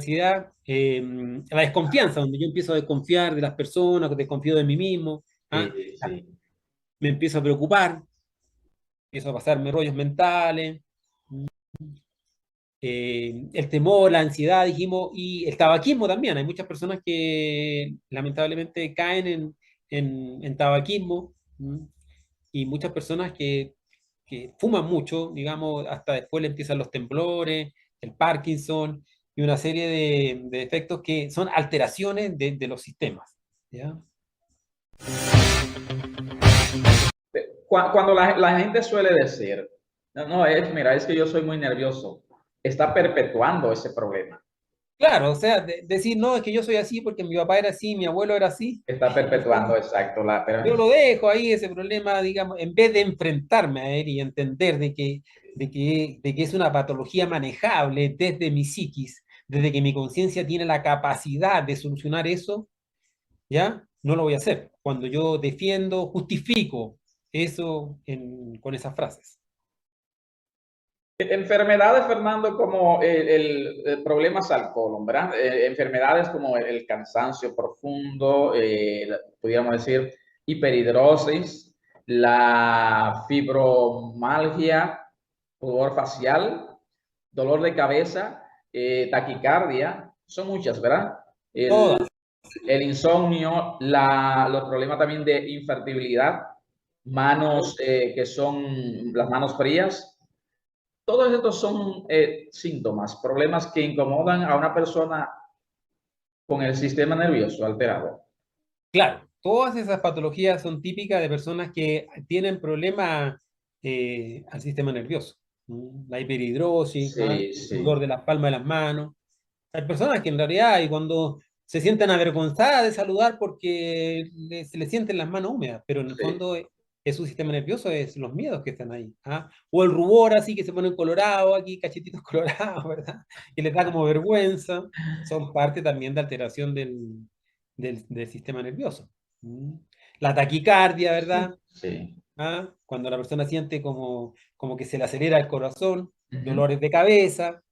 desconfianza, donde yo empiezo a desconfiar de las personas, desconfío de mí mismo, ¿ah? Sí, sí. Me empiezo a preocupar, empiezo a pasarme rollos mentales, el temor, la ansiedad, dijimos, y el tabaquismo también. Hay muchas personas que lamentablemente caen en tabaquismo, y muchas personas que fuman mucho, digamos, hasta después le empiezan los temblores, el Parkinson, y una serie de efectos que son alteraciones de los sistemas, ¿ya? Cuando la gente suele decir, no, mira, es que yo soy muy nervioso, está perpetuando ese problema. Claro, o sea, decir, no, es que yo soy así porque mi papá era así, mi abuelo era así. Está perpetuando, exacto. Yo lo dejo ahí, ese problema, digamos, en vez de enfrentarme a él y entender de que es una patología manejable desde mi psiquis, desde que mi conciencia tiene la capacidad de solucionar eso, ¿ya? No lo voy a hacer. Cuando yo defiendo, justifico eso con esas frases. Enfermedades, Fernando, como el problemas al colon, ¿verdad? Enfermedades como el cansancio profundo, pudiéramos decir hiperhidrosis, la fibromialgia, pudor facial, dolor de cabeza, taquicardia, son muchas, ¿verdad? Todas. El insomnio, los problemas también de infertilidad, manos que son las manos frías. Todos estos son síntomas, problemas que incomodan a una persona con el sistema nervioso alterado. Claro, todas esas patologías son típicas de personas que tienen problemas al sistema nervioso. La hiperhidrosis, Sí, el sí. sudor de las palmas de las manos. Hay personas que en realidad, y cuando se sienten avergonzadas de saludar porque se les sienten las manos húmedas, pero en el Sí. fondo es su sistema nervioso, es los miedos que están ahí. ¿Ah? O el rubor así que se ponen colorado aquí, cachetitos colorados, ¿verdad? Que les da como vergüenza. Son parte también de alteración del sistema nervioso. ¿Mm? La taquicardia, ¿verdad? Sí. ¿Ah? Cuando la persona siente como que se le acelera el corazón, Ujú. dolores de cabeza,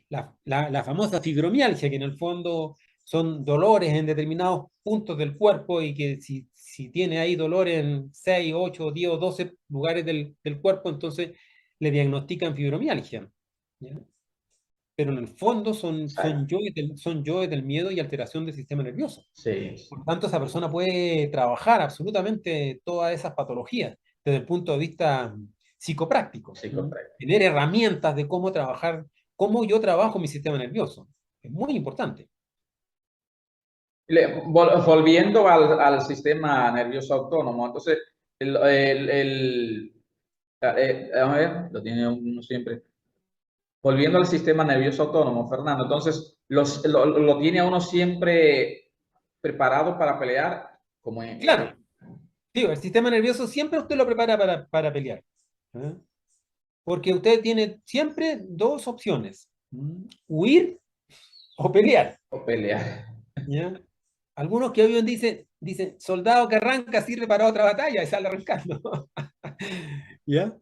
la famosa fibromialgia, que en el fondo son dolores en determinados puntos del cuerpo y que si tiene ahí dolor en 6, 8, 10 o 12 lugares del cuerpo, entonces le diagnostican fibromialgia. ¿Ya? Pero en el fondo son yoes del miedo y alteración del sistema nervioso. Sí, Por sí, tanto, esa persona puede trabajar absolutamente todas esas patologías desde el punto de vista psicopráctico. sí, correcto. Tener herramientas de cómo trabajar, cómo yo trabajo mi sistema nervioso. Es muy importante. Volviendo al sistema nervioso autónomo, entonces, a ver, lo tiene uno siempre. Volviendo al sistema nervioso autónomo, Fernando, entonces, lo tiene a uno siempre preparado para pelear, como Claro, digo, el sistema nervioso siempre usted lo prepara para pelear. ¿Ah? Porque usted tiene siempre dos opciones: huir o pelear. o pelear. ¿Ya? Algunos que oyen dicen, soldado que arranca sirve para otra batalla y sale arrancando. ¿Ya?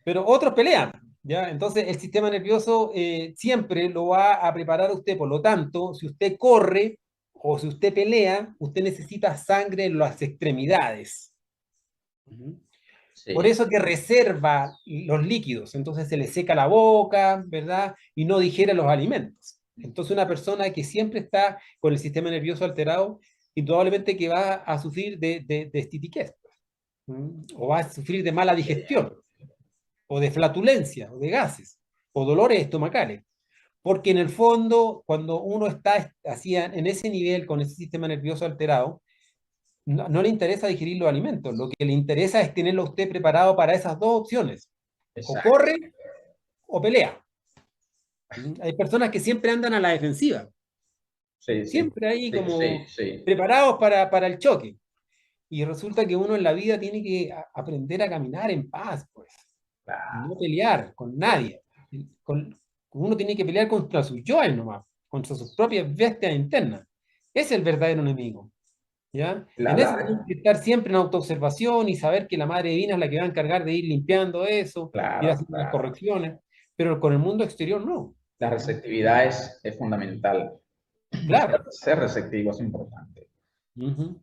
Pero otros pelean, ¿ya? Entonces el sistema nervioso siempre lo va a preparar a usted. Por lo tanto, si usted corre o si usted pelea, usted necesita sangre en las extremidades. Por Sí, eso que reserva los líquidos, entonces se le seca la boca, ¿verdad? Y no digiere los alimentos. Entonces una persona que siempre está con el sistema nervioso alterado, indudablemente que va a sufrir de estitiquez, o va a sufrir de mala digestión, o de flatulencia, o de gases, o dolores estomacales. Porque en el fondo, cuando uno está así en ese nivel, con ese sistema nervioso alterado, no le interesa digerir los alimentos, lo que le interesa es tenerlo a usted preparado para esas dos opciones: o exacto. corre o pelea. Hay personas que siempre andan a la defensiva, Sí, sí, siempre ahí sí, sí, como sí. preparados para el choque. Y resulta que uno en la vida tiene que aprender a caminar en paz, pues. No Claro. pelear con nadie. Uno tiene que pelear contra sus yoes nomás, contra sus propias bestias internas. Ese es el verdadero enemigo. ¿Ya? La, En la, eso tenemos que estar siempre en autoobservación y saber que la Madre Divina es la que va a encargar de ir limpiando eso, ir claro, haciendo las claro. correcciones, pero con el mundo exterior no. La receptividad es fundamental. Claro. Ser receptivo es importante. Ujú.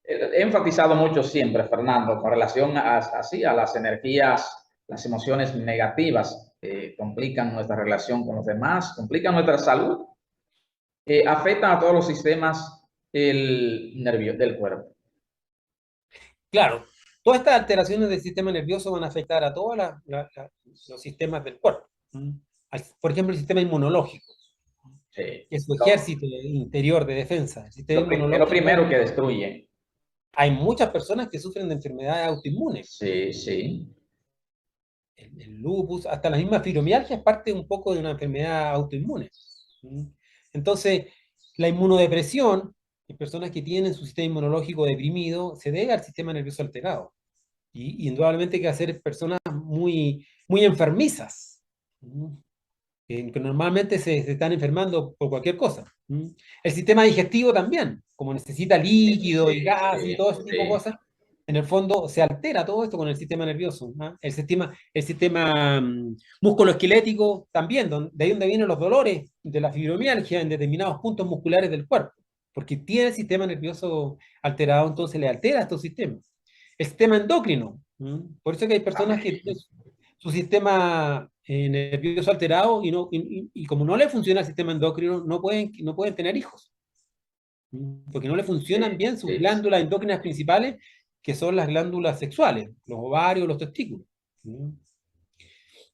He enfatizado mucho siempre, Fernando, con relación así a las energías, las emociones negativas complican nuestra relación con los demás, complican nuestra salud, afectan a todos los sistemas del cuerpo. Claro. Todas estas alteraciones del sistema nervioso van a afectar a todos los sistemas del cuerpo. Por ejemplo, el sistema inmunológico. Sí. es su ejército interior de defensa. El sistema Es lo inmunológico, primero que destruye. hay muchas personas que sufren de enfermedades autoinmunes. Sí, sí. El lupus, hasta la misma fibromialgia es parte un poco de una enfermedad autoinmune. ¿Mm? Entonces, la inmunodepresión, en personas que tienen su sistema inmunológico deprimido, se debe al sistema nervioso alterado. Y indudablemente hay que hacer personas muy, muy enfermizas, ¿Mm? Que normalmente se están enfermando por cualquier cosa. ¿Mm? El sistema digestivo también, como necesita líquido y Sí, gas y sí, todo ese tipo de sí. cosas, en el fondo se altera todo esto con el sistema nervioso. ¿Ah? El sistema musculoesquelético también, de ahí donde vienen los dolores de la fibromialgia en determinados puntos musculares del cuerpo, porque tiene el sistema nervioso alterado, entonces le altera estos sistemas. El sistema endocrino, por eso que hay personas que También. tienen su sistema nervioso alterado y como no le funciona el sistema endocrino, no pueden tener hijos. Porque no le funcionan Sí, bien sus sí, glándulas endócrinas principales, que son las glándulas sexuales, los ovarios, los testículos. ¿Mm?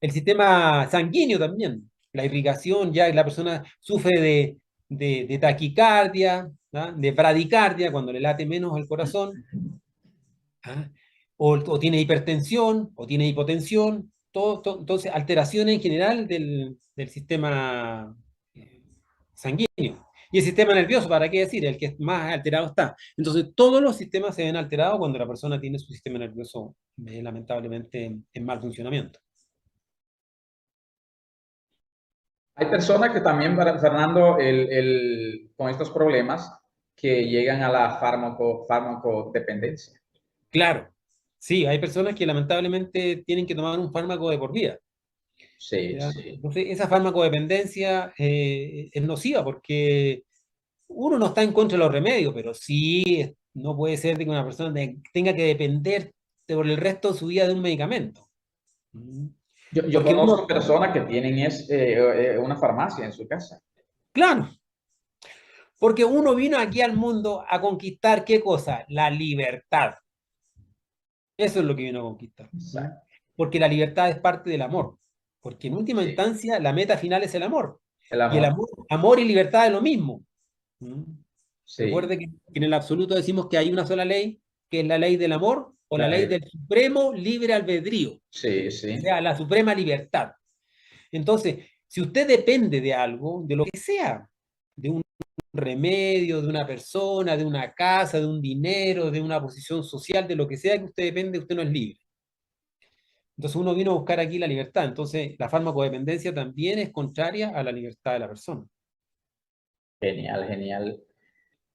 El sistema sanguíneo también, la irrigación, ya la persona sufre de taquicardia, ¿ah? De bradicardia, cuando le late menos el corazón, ¿ah? O tiene hipertensión, o tiene hipotensión, entonces alteraciones en general del sistema sanguíneo. Y el sistema nervioso, ¿para qué decir? El que más alterado está. Entonces, todos los sistemas se ven alterados cuando la persona tiene su sistema nervioso, lamentablemente, en mal funcionamiento. Hay personas que también, Fernando, con estos problemas que llegan a la farmacodependencia. Claro, sí, hay personas que lamentablemente tienen que tomar un fármaco de por vida. Sí, ¿Ya? sí. Entonces, esa farmacodependencia es nociva porque uno no está en contra de los remedios, pero sí no puede ser de que una persona tenga que depender por el resto de su vida de un medicamento. ¿Mm? Yo Porque conozco uno, personas que tienen una farmacia en su casa. claro, porque uno vino aquí al mundo a conquistar ¿qué cosa? La libertad. Eso es lo que vino a conquistar. ¿Mm? Exacto. Porque la libertad es parte del amor. Porque en última Sí. instancia la meta final es el amor. El Y el amor. amor y libertad es lo mismo. ¿Mm? Sí, Recuerde que en el absoluto decimos que hay una sola ley, que es la ley del amor o la la ley ley. del supremo libre albedrío, Sí, o sí. sea, la suprema libertad. Entonces, si usted depende de algo, de lo que sea, de un remedio, de una persona, de una casa, de un dinero, de una posición social, de lo que sea que usted depende, usted no es libre. Entonces uno vino a buscar aquí la libertad. Entonces la farmacodependencia también es contraria a la libertad de la persona. Genial, genial.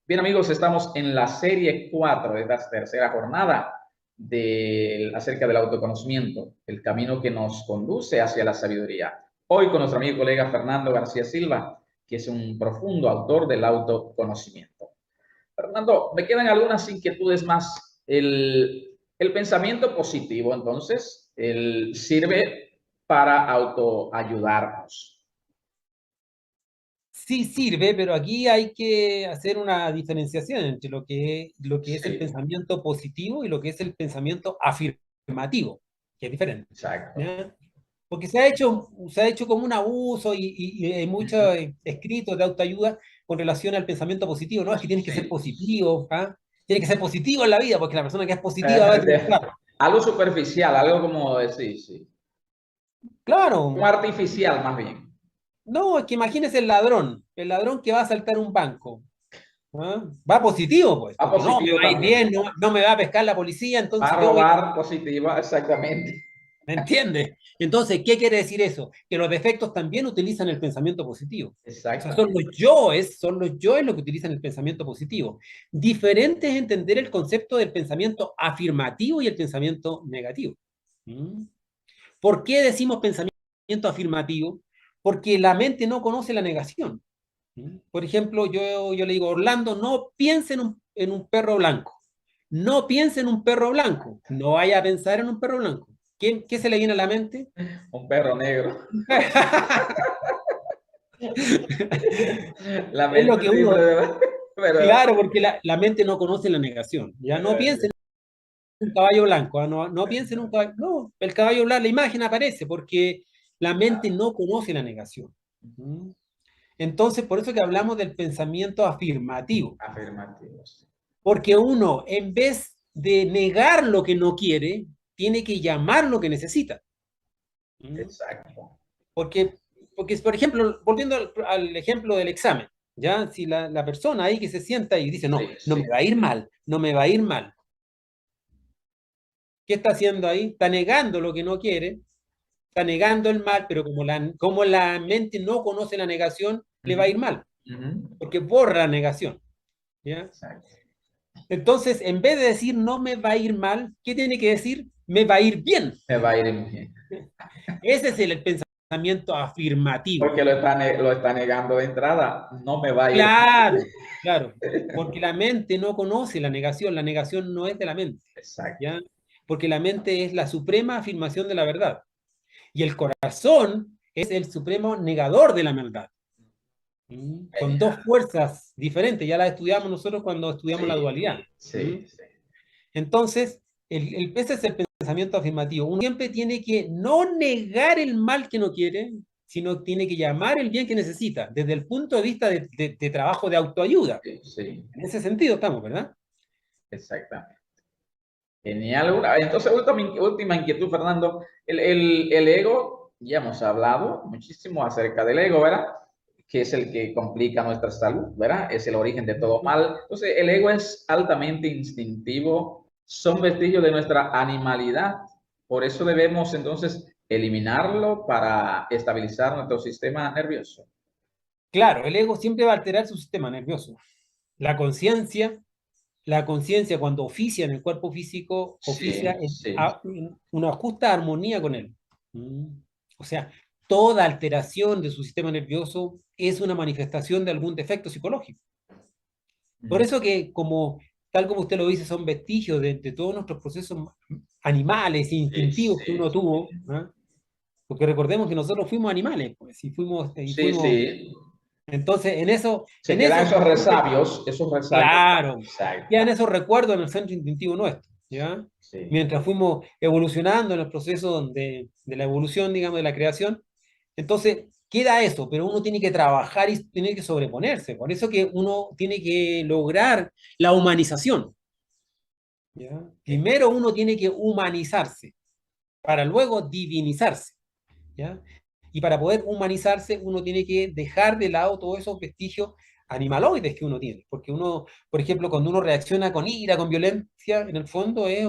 Bien, amigos, estamos en la serie 4 de esta tercera jornada acerca del autoconocimiento, el camino que nos conduce hacia la sabiduría. Hoy con nuestro amigo y colega Fernando García Silva, que es un profundo autor del autoconocimiento. Fernando, me quedan algunas inquietudes más. El pensamiento positivo, entonces, sirve para autoayudarnos. Sí sirve, pero aquí hay que hacer una diferenciación entre lo que es el Sí, pensamiento positivo y lo que es el pensamiento afirmativo, que es diferente. exacto. ¿Ya? Porque se ha hecho como un abuso y hay muchos escritos de autoayuda con relación al pensamiento positivo. No, es que tienes que ser Sí. positivo, ¿ah? Tienes que ser positivo en la vida, porque la persona que es positiva va a triunfar. Algo superficial, algo como decir, sí. Como Claro, artificial, más bien. no, es que imagínese el ladrón que va a asaltar un banco. ¿Ah? Va positivo, pues, A porque no, me positivo va a ir también. bien, no me va a pescar la policía, Va entonces a yo voy, robar positiva, exactamente. ¿me entiendes? Entonces, ¿qué quiere decir eso? Que los defectos también utilizan el pensamiento positivo. O sea, Exactamente. son los yoes los que utilizan el pensamiento positivo. Diferente es entender el concepto del pensamiento afirmativo y el pensamiento negativo. ¿Mm? ¿Por qué decimos pensamiento afirmativo? Porque la mente no conoce la negación. Por ejemplo, yo le digo, Orlando, no piense en un perro blanco. No piense en un perro blanco. No vaya a pensar en un perro blanco. ¿Qué se le viene a la mente? Un perro negro. La Es lo mente que simple, uno, ¿verdad? Pero, claro, porque la mente no conoce la negación. Ya no piense en un caballo blanco, ¿ah? No piense en un caballo. No, el caballo blanco, la imagen aparece porque la mente no conoce la negación. ¿Mm? Entonces, por eso que hablamos del pensamiento afirmativo. Afirmativos. Porque uno, en vez de negar lo que no quiere, tiene que llamar lo que necesita. Exacto. Porque, por ejemplo, volviendo al ejemplo del examen, ¿ya? Si la persona ahí que se sienta y dice, no, Sí, no sí. me va a ir mal, no me va a ir mal. ¿Qué está haciendo ahí? Está negando lo que no quiere, está negando el mal, pero como la mente no conoce la negación, le va a ir mal, porque borra la negación, ¿ya? Exacto. Entonces, en vez de decir no me va a ir mal, ¿qué tiene que decir? Me va a ir bien. Me va a ir bien. Ese es el pensamiento afirmativo. Porque lo está negando de entrada. No me va a ir Claro, bien. claro, porque la mente no conoce la negación no es de la mente, Exacto. ¿ya? Porque la mente es la suprema afirmación de la verdad, y el corazón es el supremo negador de la maldad. Son dos fuerzas diferentes, ya las estudiamos nosotros cuando estudiamos la Sí, dualidad. sí, sí. Entonces, ese es el pensamiento afirmativo. Uno siempre tiene que no negar el mal que no quiere, sino tiene que llamar el bien que necesita, desde el punto de vista de trabajo de autoayuda. Sí, sí, En ese sentido estamos, ¿verdad? exactamente. Genial. Entonces, última inquietud, Fernando. El ego, ya hemos hablado muchísimo acerca del ego, ¿verdad? Que es el que complica nuestra salud, ¿verdad? Es el origen de todo mal. Entonces, el ego es altamente instintivo, son vestigios de nuestra animalidad. Por eso debemos entonces eliminarlo para estabilizar nuestro sistema nervioso. Claro, el ego siempre va a alterar su sistema nervioso. La conciencia, la conciencia cuando oficia en el cuerpo físico, oficia Sí, sí, en una justa armonía con él. Mm. O sea, toda alteración de su sistema nervioso es una manifestación de algún defecto psicológico. Por eso que, tal como usted lo dice, son vestigios de todos nuestros procesos animales e sí, instintivos que uno tuvo, ¿ah? Porque recordemos que nosotros fuimos animales, pues, sí, sí. entonces, Se quedan esos resabios, claro, Exacto. quedan esos recuerdos en el centro instintivo nuestro, ¿ya? Sí. Mientras fuimos evolucionando en el proceso de la evolución, digamos, de la creación, entonces queda eso, pero uno tiene que trabajar y tiene que sobreponerse. Por eso que uno tiene que lograr la humanización, ¿ya? Primero uno tiene que humanizarse para luego divinizarse, ¿ya? Y para poder humanizarse, uno tiene que dejar de lado todos esos vestigios animaloides que uno tiene. Porque uno, por ejemplo, cuando uno reacciona con ira, con violencia, en el fondo es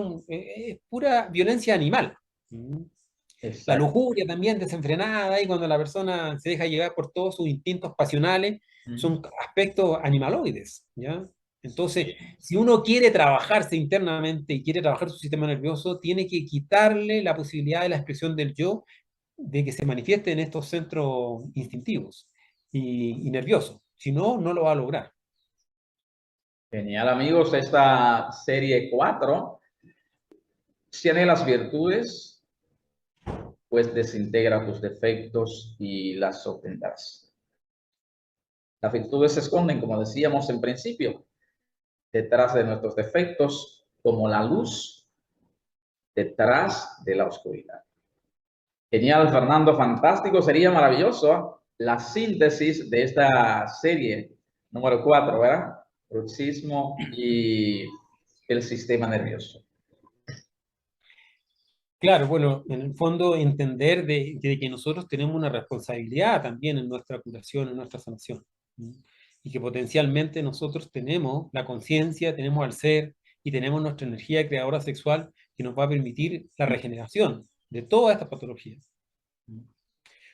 pura violencia animal. La Exacto. lujuria también desenfrenada, y cuando la persona se deja llevar por todos sus instintos pasionales, son aspectos animaloides, ¿ya? Entonces, si uno quiere trabajarse internamente y quiere trabajar su sistema nervioso, tiene que quitarle la posibilidad de la expresión del yo, de que se manifieste en estos centros instintivos y nerviosos. Si no, no lo va a lograr. Genial, amigos. Esta serie 4, tiene las virtudes, pues desintegra tus defectos y las obtendrás. Las virtudes se esconden, como decíamos en principio, detrás de nuestros defectos, como la luz detrás de la oscuridad. Genial, Fernando, fantástico. Sería maravilloso la síntesis de esta serie número 4, ¿verdad? Bruxismo y el sistema nervioso. Claro, bueno, en el fondo entender de que nosotros tenemos una responsabilidad también en nuestra curación, en nuestra sanación. Y que potencialmente nosotros tenemos la conciencia, tenemos al ser y tenemos nuestra energía creadora sexual que nos va a permitir la regeneración de todas estas patologías.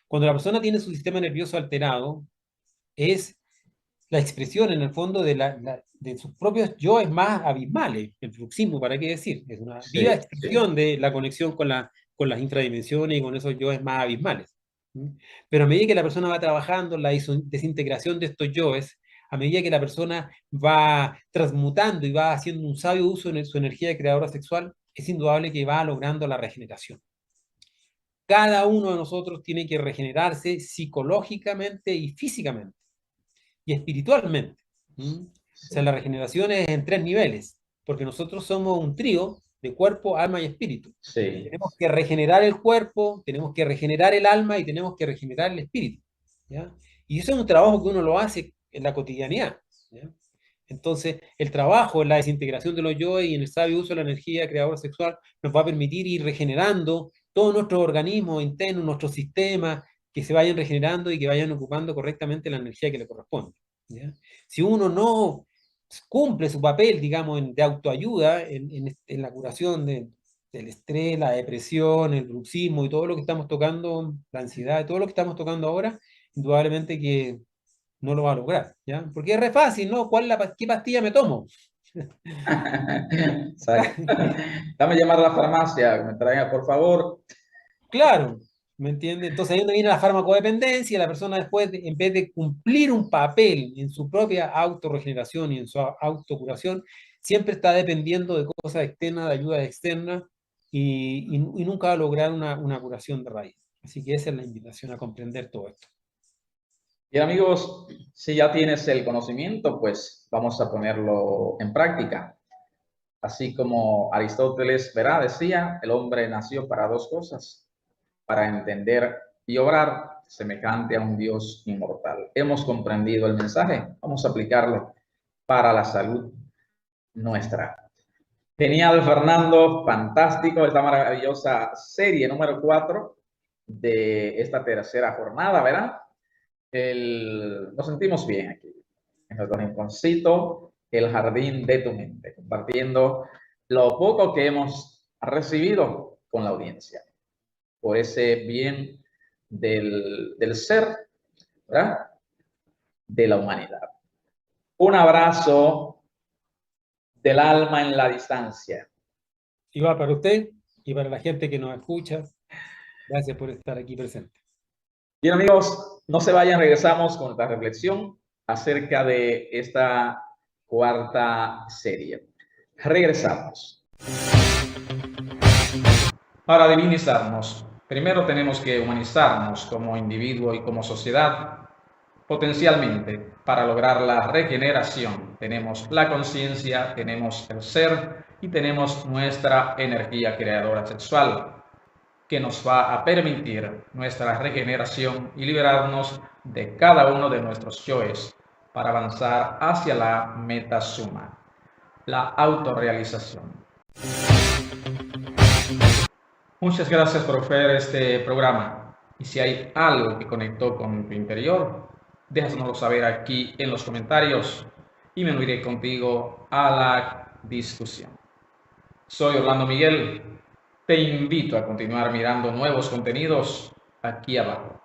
Cuando la persona tiene su sistema nervioso alterado, es la expresión en el fondo de sus propios yoes más abismales, el bruxismo, ¿para qué decir? Es una viva Sí, sí. expresión de la conexión con las infradimensiones y con esos yoes más abismales. Pero a medida que la persona va trabajando la desintegración de estos yoes, a medida que la persona va transmutando y va haciendo un sabio uso de su energía creadora sexual, es indudable que va logrando la regeneración. Cada uno de nosotros tiene que regenerarse psicológicamente y físicamente y espiritualmente. O sea, la regeneración es en 3 niveles, porque nosotros somos un trío de cuerpo, alma y espíritu. Sí. Tenemos que regenerar el cuerpo, tenemos que regenerar el alma y tenemos que regenerar el espíritu, ¿ya? Y eso es un trabajo que uno lo hace en la cotidianidad, ¿ya? Entonces, el trabajo en la desintegración de los yo y en el sabio uso de la energía creadora sexual nos va a permitir ir regenerando todos nuestros organismos internos, nuestros sistemas, que se vayan regenerando y que vayan ocupando correctamente la energía que le corresponde, ¿ya? Si uno no cumple su papel, digamos, de autoayuda en la curación del estrés, la depresión, el bruxismo y todo lo que estamos tocando, la ansiedad y todo lo que estamos tocando ahora, indudablemente que no lo va a lograr, ¿ya? Porque es re fácil, ¿no? ¿Qué pastilla me tomo? Dame llamar a la farmacia, que me traiga, por favor. Claro, ¿me entiende? Entonces ahí donde viene la farmacodependencia, la persona después, en vez de cumplir un papel en su propia autorregeneración y en su autocuración, siempre está dependiendo de cosas externas, de ayuda externa, y nunca va a lograr una curación de raíz. Así que esa es la invitación a comprender todo esto. Bien, amigos, si ya tienes el conocimiento, pues vamos a ponerlo en práctica. Así como Aristóteles, ¿verdad? Decía, el hombre nació para dos cosas, para entender y obrar semejante a un Dios inmortal. Hemos comprendido el mensaje, vamos a aplicarlo para la salud nuestra. Genial, Fernando, fantástico, esta maravillosa serie número 4 de esta tercera jornada, ¿verdad? Nos sentimos bien aquí, en nuestro rinconcito, el jardín de tu mente, compartiendo lo poco que hemos recibido con la audiencia, por ese bien del ser, ¿verdad? De la humanidad. Un abrazo del alma en la distancia. Y va para usted y para la gente que nos escucha. Gracias por estar aquí presente. Bien, amigos, no se vayan, regresamos con nuestra reflexión acerca de esta cuarta serie. Regresamos. Para divinizarnos, primero tenemos que humanizarnos como individuo y como sociedad. Potencialmente, para lograr la regeneración, tenemos la conciencia, tenemos el ser y tenemos nuestra energía creadora sexual, que nos va a permitir nuestra regeneración y liberarnos de cada uno de nuestros yoes para avanzar hacia la meta suma, la autorrealización. Muchas gracias por ver este programa, y si hay algo que conectó con tu interior, déjanoslo saber aquí en los comentarios y me uniré contigo a la discusión. Soy Orlando Miguel. Te invito a continuar mirando nuevos contenidos aquí abajo.